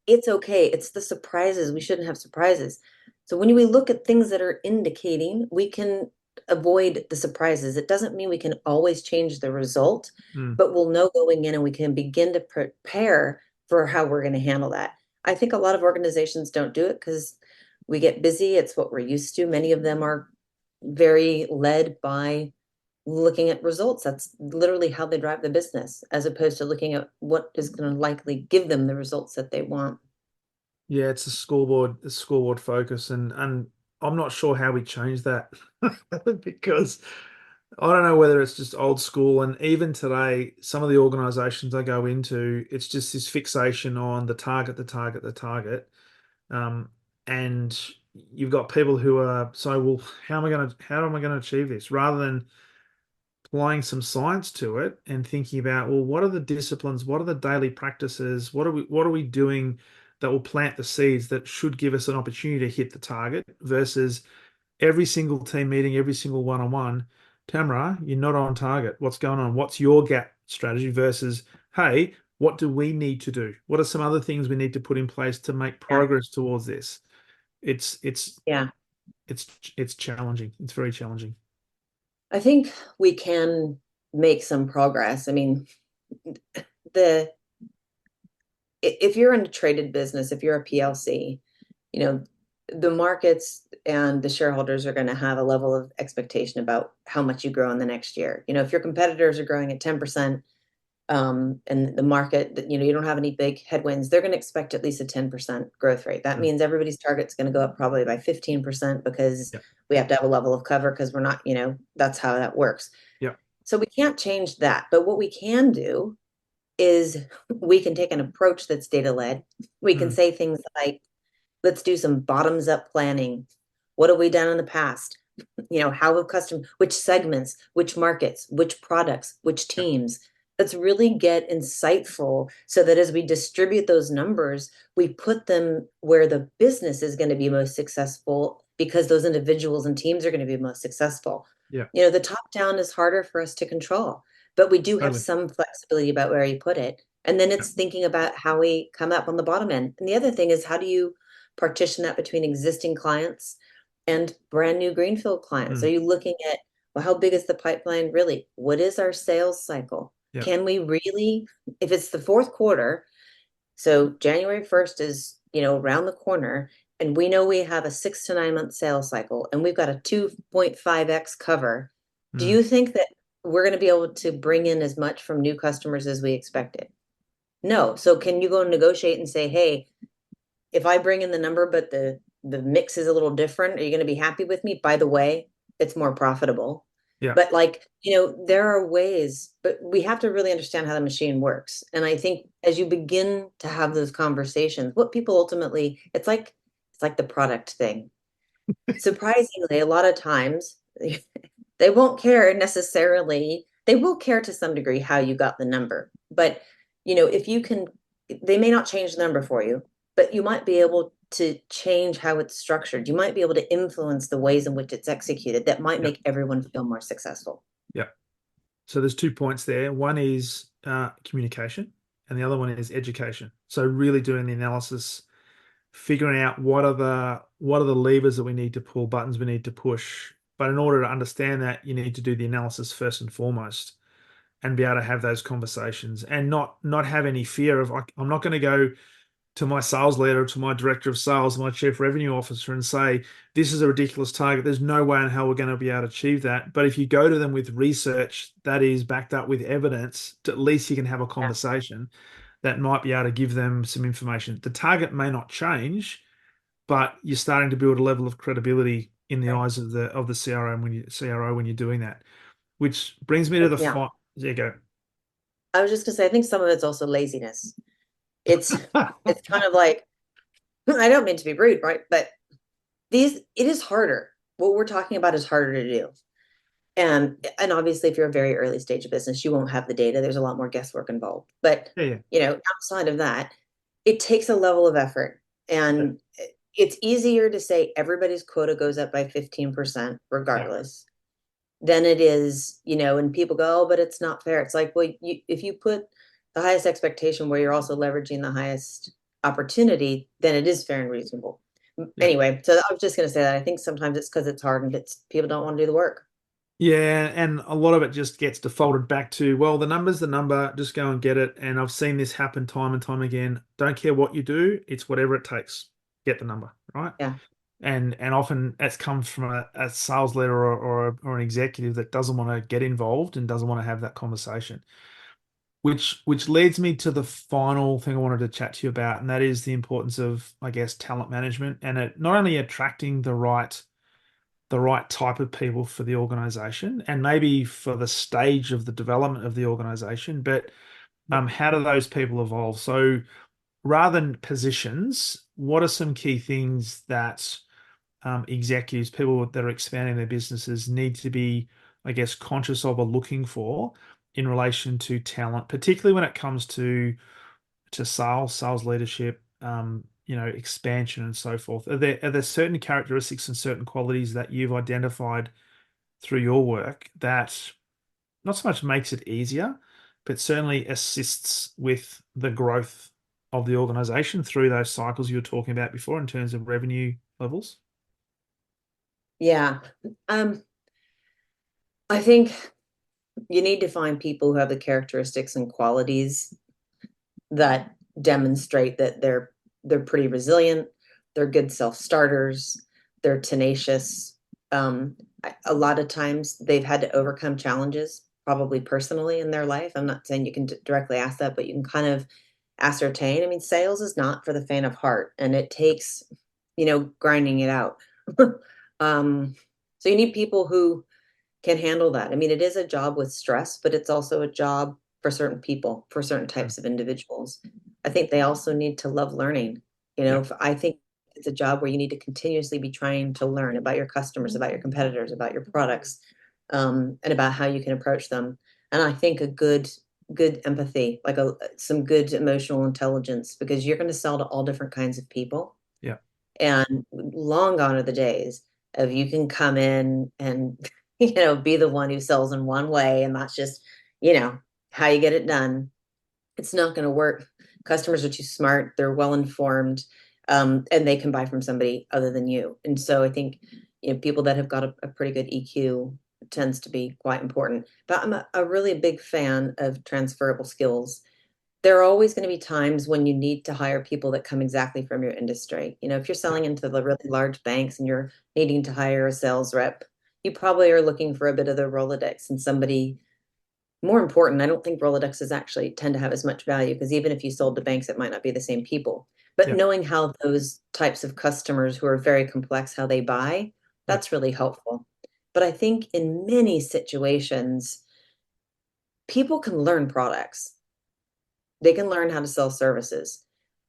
Speaker 2: it's okay. It's the surprises. We shouldn't have surprises. So when we look at things that are indicating, we can avoid the surprises. It doesn't mean we can always change the result,
Speaker 1: Mm.
Speaker 2: but we'll know going in and we can begin to prepare for how we're going to handle that. I think a lot of organizations don't do it because we get busy. It's what we're used to. Many of them are very led by looking at results. That's literally how they drive the business, as opposed to looking at what is going to likely give them the results that they want.
Speaker 1: Yeah, it's a scoreboard focus, and I'm not sure how we change that because I don't know whether it's just old school, and even today, some of the organizations I go into, it's just this fixation on the target, the target, the target. Um, and you've got people who are so, well, how am I going to achieve this? Rather than applying some science to it and thinking about, well, what are the disciplines? What are the daily practices? What are we doing that will plant the seeds that should give us an opportunity to hit the target versus every single team meeting, every single one-on-one. Tamara, you're not on target. What's going on? What's your gap strategy versus, hey, what do we need to do? What are some other things we need to put in place to make
Speaker 2: Yeah.
Speaker 1: progress towards this? It's it's
Speaker 2: Yeah.
Speaker 1: it's challenging. It's very challenging.
Speaker 2: I think we can make some progress. I mean, the if you're in a traded business, if you're a PLC, you know, the markets and the shareholders are going to have a level of expectation about how much you grow in the next year. If your competitors are growing at 10%, and the market, you don't have any big headwinds, they're going to expect at least a 10% growth rate. That
Speaker 1: Mm.
Speaker 2: means everybody's target's going to go up probably by 15%, because
Speaker 1: Yeah.
Speaker 2: we have to have a level of cover, because we're not, that's how that works.
Speaker 1: Yeah.
Speaker 2: So we can't change that. But what we can do is we can take an approach that's data led. We can
Speaker 1: Mm.
Speaker 2: say things like, let's do some bottoms up planning. What have we done in the past? How have which segments, which markets, which products, which
Speaker 1: Yeah.
Speaker 2: teams? Let's really get insightful, so that as we distribute those numbers, we put them where the business is going to be most successful, because those individuals and teams are going to be most successful.
Speaker 1: Yeah.
Speaker 2: The top down is harder for us to control, but we do have
Speaker 1: Totally.
Speaker 2: some flexibility about where you put it. And then
Speaker 1: Yeah.
Speaker 2: it's thinking about how we come up on the bottom end. And the other thing is, how do you partition that between existing clients and brand new greenfield clients? Are
Speaker 1: Mm.
Speaker 2: you looking at, well, how big is the pipeline really? What is our sales cycle?
Speaker 1: Yeah.
Speaker 2: Can we really, if it's the fourth quarter, so January 1st is, around the corner, and we know we have a 6 to 9 month sales cycle, and we've got a 2.5x cover. Do
Speaker 1: Mm.
Speaker 2: you think that we're going to be able to bring in as much from new customers as we expected? No. So can you go negotiate and say, hey, if I bring in the number, but the mix is a little different, are you going to be happy with me? By the way, it's more profitable.
Speaker 1: Yeah.
Speaker 2: But like, there are ways, but we have to really understand how the machine works. And I think as you begin to have those conversations, what people ultimately, it's like the product thing. Surprisingly, a lot of times they won't care necessarily. They will care to some degree how you got the number. But, if you can, they may not change the number for you, but you might be able to change how it's structured. You might be able to influence the ways in which it's executed that might
Speaker 1: Yeah.
Speaker 2: make everyone feel more successful.
Speaker 1: Yeah. So there's 2 points there. One is communication, and the other one is education. So really doing the analysis, figuring out what are the levers that we need to pull, buttons we need to push. But in order to understand that, you need to do the analysis first and foremost, and be able to have those conversations, and not have any fear of I'm not going to go to my sales leader, to my director of sales, my chief revenue officer, and say, this is a ridiculous target. There's no way in hell we're going to be able to achieve that. But if you go to them with research that is backed up with evidence, at least you can have a
Speaker 2: Yeah,
Speaker 1: conversation that might be able to give them some information. The target may not change, but you're starting to build a level of credibility in the
Speaker 2: right.
Speaker 1: eyes of the CRO when you're doing that. Which brings me to the
Speaker 2: Yeah.
Speaker 1: there you go.
Speaker 2: I was just gonna say, I think some of it's also laziness. It's it's kind of like, I don't mean to be rude, right? But it is harder. What we're talking about is harder to do. And obviously, if you're a very early stage of business, you won't have the data. There's a lot more guesswork involved. But
Speaker 1: Yeah, yeah,
Speaker 2: outside of that, it takes a level of effort.
Speaker 1: yeah,
Speaker 2: And it's easier to say everybody's quota goes up by 15%
Speaker 1: yeah,
Speaker 2: regardless than it is, and people go, oh, but it's not fair. It's like, well, if you put the highest expectation where you're also leveraging the highest opportunity, then it is fair and reasonable.
Speaker 1: yeah.
Speaker 2: Anyway, so I was just going to say that I think sometimes it's because it's hard and people don't want to do the work.
Speaker 1: Yeah, and a lot of it just gets defaulted back to, well, the number's the number, just go and get it. And I've seen this happen time and time again. Don't care what you do, it's whatever it takes. Get the number, right?
Speaker 2: Yeah.
Speaker 1: And often that comes from a sales leader or an executive that doesn't want to get involved and doesn't want to have that conversation. Which leads me to the final thing I wanted to chat to you about, and that is the importance of, I guess, talent management and it not only attracting the right type of people for the organization and maybe for the stage of the development of the organization, but how do those people evolve? So rather than positions, what are some key things that executives, people that are expanding their businesses need to be, I guess, conscious of or looking for in relation to talent, particularly when it comes to sales leadership, expansion and so forth. Are there certain characteristics and certain qualities that you've identified through your work that not so much makes it easier, but certainly assists with the growth of the organization through those cycles you were talking about before in terms of revenue levels?
Speaker 2: Yeah. Um, I think you need to find people who have the characteristics and qualities that demonstrate that they're pretty resilient, they're good self-starters, they're tenacious. A lot of times they've had to overcome challenges, probably personally in their life. I'm not saying you can directly ask that, but you can kind of ascertain. I mean, sales is not for the faint of heart, and it takes, grinding it out. um, so you need people who can handle that. I mean, it is a job with stress, but it's also a job for certain people, for certain
Speaker 1: Mm.
Speaker 2: types of individuals. I think they also need to love learning.
Speaker 1: Yeah,
Speaker 2: I think it's a job where you need to continuously be trying to learn about your customers, about your competitors, about your products, and about how you can approach them. And I think a good empathy, like some good emotional intelligence, because you're going to sell to all different kinds of people.
Speaker 1: yeah,
Speaker 2: And long gone are the days of you can come in and, be the one who sells in one way, and that's just, you know, how you get it done. It's not going to work. Customers are too smart, they're well informed, and they can buy from somebody other than you. And so I think, people that have got a pretty good EQ tends to be quite important. But I'm a really big fan of transferable skills. There are always going to be times when you need to hire people that come exactly from your industry. If you're
Speaker 1: yeah,
Speaker 2: selling into the really large banks and you're needing to hire a sales rep, you probably are looking for a bit of the Rolodex and somebody more important. I don't think Rolodexes actually tend to have as much value because even if you sold to banks, it might not be the same people. But
Speaker 1: yeah,
Speaker 2: knowing how those types of customers who are very complex, how they buy,
Speaker 1: yeah,
Speaker 2: that's really helpful. But I think in many situations, people can learn products. They can learn how to sell services.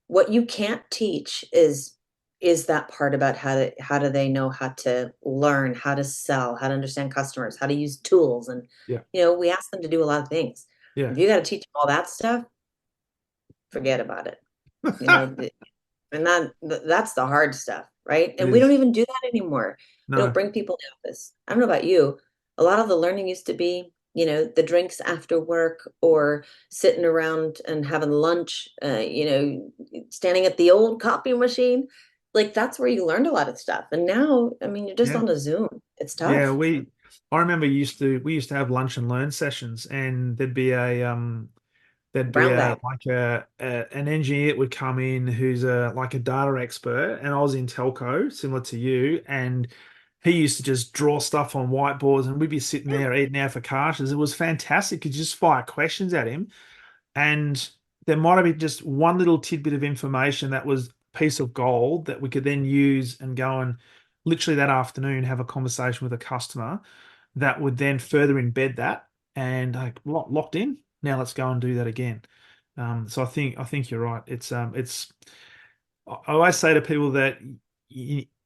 Speaker 2: What you can't teach is that part about how do they know how to learn, how to sell, how to understand customers, how to use tools. And,
Speaker 1: Yeah.
Speaker 2: we ask them to do a lot of things.
Speaker 1: Yeah.
Speaker 2: If you got to teach them all that stuff, forget about it. You know, and that's the hard stuff, right?
Speaker 1: It
Speaker 2: And we don't
Speaker 1: is.
Speaker 2: even do that anymore. We don't
Speaker 1: No.
Speaker 2: bring people to the office. I don't know about you. A lot of the learning used to be, the drinks after work or sitting around and having lunch, standing at the old copy machine. Like that's where you learned a lot of stuff. And now, I mean, you're just
Speaker 1: Yeah.
Speaker 2: on a Zoom. It's
Speaker 1: Yeah,
Speaker 2: tough.
Speaker 1: I remember we used to have lunch and learn sessions, and there'd be
Speaker 2: Brown bag.
Speaker 1: an engineer that would come in who's like a data expert, and I was in telco similar to you, and he used to just draw stuff on whiteboards, and we'd be sitting
Speaker 2: Yeah.
Speaker 1: there eating our focaccias. It was fantastic. You could just fire questions at him, and there might have been just one little tidbit of information that was a piece of gold that we could then use and go and literally that afternoon have a conversation with a customer that would then further embed that and like locked in. Now let's go and do that again. So I think you're right. It's I always say to people that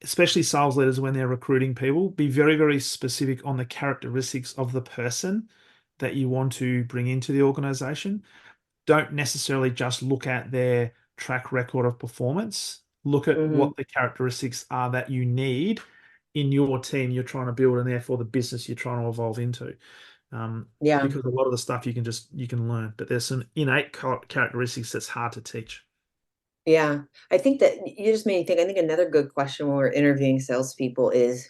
Speaker 1: especially sales leaders when they're recruiting people, be very, very specific on the characteristics of the person that you want to bring into the organization. Don't necessarily just look at their track record of performance. Look at
Speaker 2: Hmm.
Speaker 1: what the characteristics are that you need in your team you're trying to build and therefore the business you're trying to evolve into.
Speaker 2: Yeah.
Speaker 1: Because a lot of the stuff you can learn, but there's some innate characteristics that's hard to teach.
Speaker 2: Yeah. I think that you just made me think. I think another good question when we're interviewing salespeople is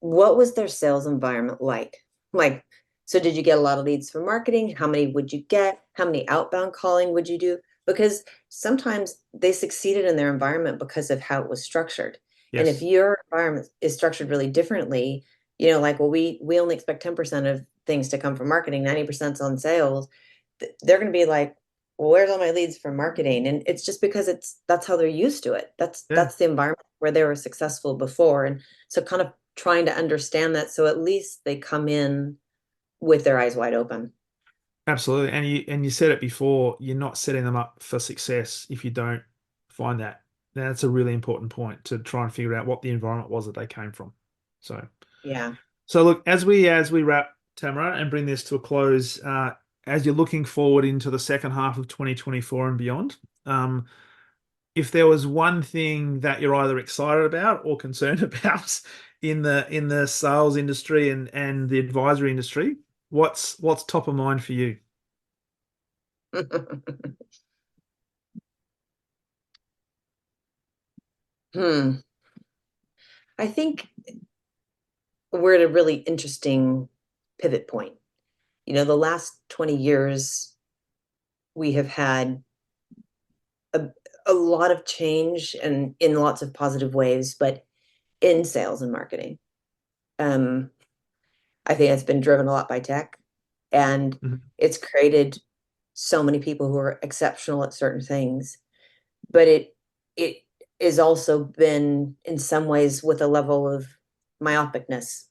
Speaker 2: what was their sales environment like? Like, so did you get a lot of leads from marketing? How many would you get? How many outbound calling would you do? Because sometimes they succeeded in their environment because of how it was structured. And if
Speaker 1: Yes.
Speaker 2: your environment is structured really differently, like, well, we only expect 10% of things to come from marketing, 90% on sales, they're going to be like, well, where's all my leads from marketing? And it's just because that's how they're used to it. That's
Speaker 1: Yeah.
Speaker 2: that's the environment where they were successful before. And so kind of trying to understand that so at least they come in with their eyes wide open.
Speaker 1: Absolutely. And you said it before, you're not setting them up for success if you don't find that. That's a really important point to try and figure out what the environment was that they came from. So
Speaker 2: Yeah.
Speaker 1: so look, as we wrap, Tamara, and bring this to a close, as you're looking forward into the second half of 2024 and beyond, um, if there was one thing that you're either excited about or concerned about in the sales industry and the advisory industry, what's top of mind for you?
Speaker 2: Hmm. I think we're at a really interesting pivot point. The last 20 years, we have had a, a lot of change and in lots of positive ways, but in sales and marketing. Um, I think it's been driven a lot by tech, and
Speaker 1: Mhm.
Speaker 2: it's created so many people who are exceptional at certain things. But it is also been in some ways with a level of myopicness,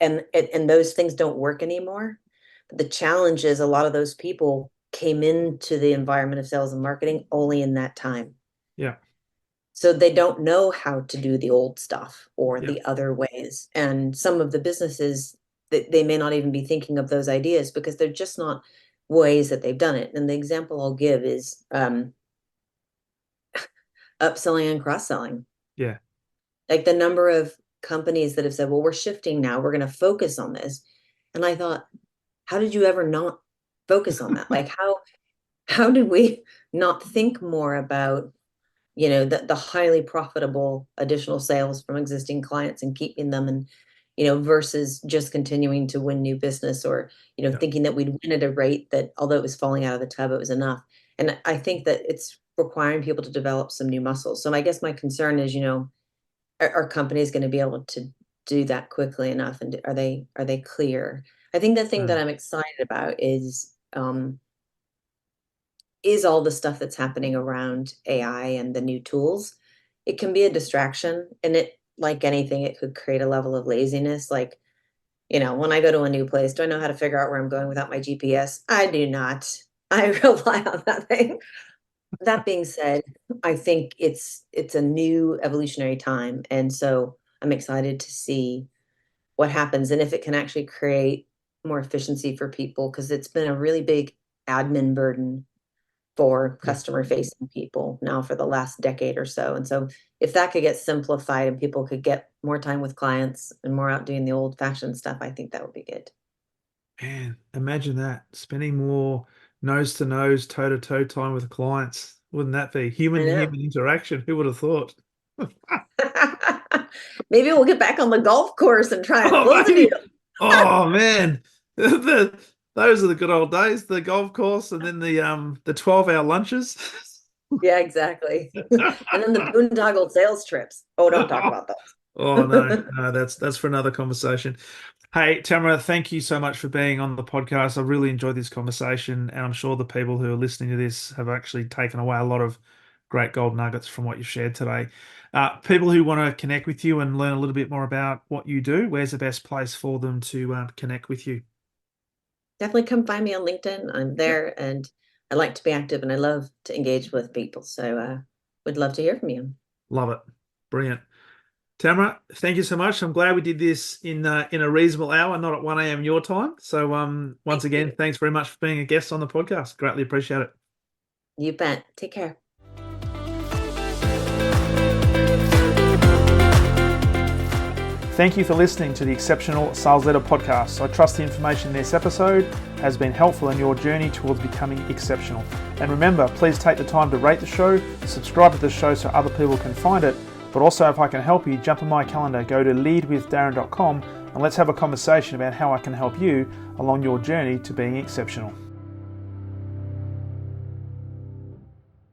Speaker 2: and those things don't work anymore. But the challenge is a lot of those people came into the environment of sales and marketing only in that time.
Speaker 1: Yeah,
Speaker 2: So they don't know how to do the old stuff or
Speaker 1: yeah,
Speaker 2: the other ways. And some of the businesses that they may not even be thinking of those ideas because they're just not ways that they've done it. And the example I'll give is upselling and cross-selling.
Speaker 1: yeah.
Speaker 2: Like the number of companies that have said, well, we're shifting now, we're going to focus on this. And I thought, how did you ever not focus on that? Like how did we not think more about the highly profitable additional sales from existing clients and keeping them, and versus just continuing to win new business, or
Speaker 1: Yeah.
Speaker 2: thinking that we'd win at a rate that although it was falling out of the tub it was enough. And I think that it's requiring people to develop some new muscles. So I guess my concern is, are companies going to be able to do that quickly enough, and are they clear? I think the thing that
Speaker 1: Mm.
Speaker 2: I'm excited about is all the stuff that's happening around AI and the new tools. It can be a distraction, and like anything, it could create a level of laziness. Like When I go to a new place, do I know how to figure out where I'm going without my GPS? I do not. I rely on that thing. That being said, I think it's a new evolutionary time, and so I'm excited to see what happens and if it can actually create more efficiency for people because it's been a really big admin burden for
Speaker 1: Yeah.
Speaker 2: customer facing people now for the last decade or so. And so if that could get simplified and people could get more time with clients and more out doing the old fashioned stuff, I think that would be good.
Speaker 1: Man, imagine that. Spending more nose to nose, toe to toe time with clients. Wouldn't that be human
Speaker 2: I
Speaker 1: to
Speaker 2: know.
Speaker 1: human interaction? Who would have thought?
Speaker 2: Maybe we'll get back on the golf course and try and
Speaker 1: Oh,
Speaker 2: close a deal.
Speaker 1: maybe. Oh man. Those are the good old days, the golf course and then the 12-hour lunches.
Speaker 2: Yeah, exactly. And then the boondoggle sales trips. Oh, don't talk about
Speaker 1: Oh no,
Speaker 2: those.
Speaker 1: no, that's for another conversation. Hey, Tamara, thank you so much for being on the podcast. I really enjoyed this conversation, and I'm sure the people who are listening to this have actually taken away a lot of great gold nuggets from what you've shared today. People who want to connect with you and learn a little bit more about what you do, where's the best place for them to connect with you?
Speaker 2: Definitely come find me on LinkedIn. I'm
Speaker 1: Yep.
Speaker 2: there and I like to be active and I love to engage with people. So would love to hear from you.
Speaker 1: Love it. Brilliant. Tamara, thank you so much. I'm glad we did this in a reasonable hour, not at 1 a.m. your time. So once
Speaker 2: Thank
Speaker 1: again,
Speaker 2: you.
Speaker 1: thanks very much for being a guest on the podcast. Greatly appreciate it.
Speaker 2: You bet. Take care.
Speaker 1: Thank you for listening to the Exceptional Sales Leader podcast. I trust the information in this episode has been helpful in your journey towards becoming exceptional. And remember, please take the time to rate the show, subscribe to the show so other people can find it. But also, if I can help you, jump on my calendar, go to leadwithdarren.com and let's have a conversation about how I can help you along your journey to being exceptional.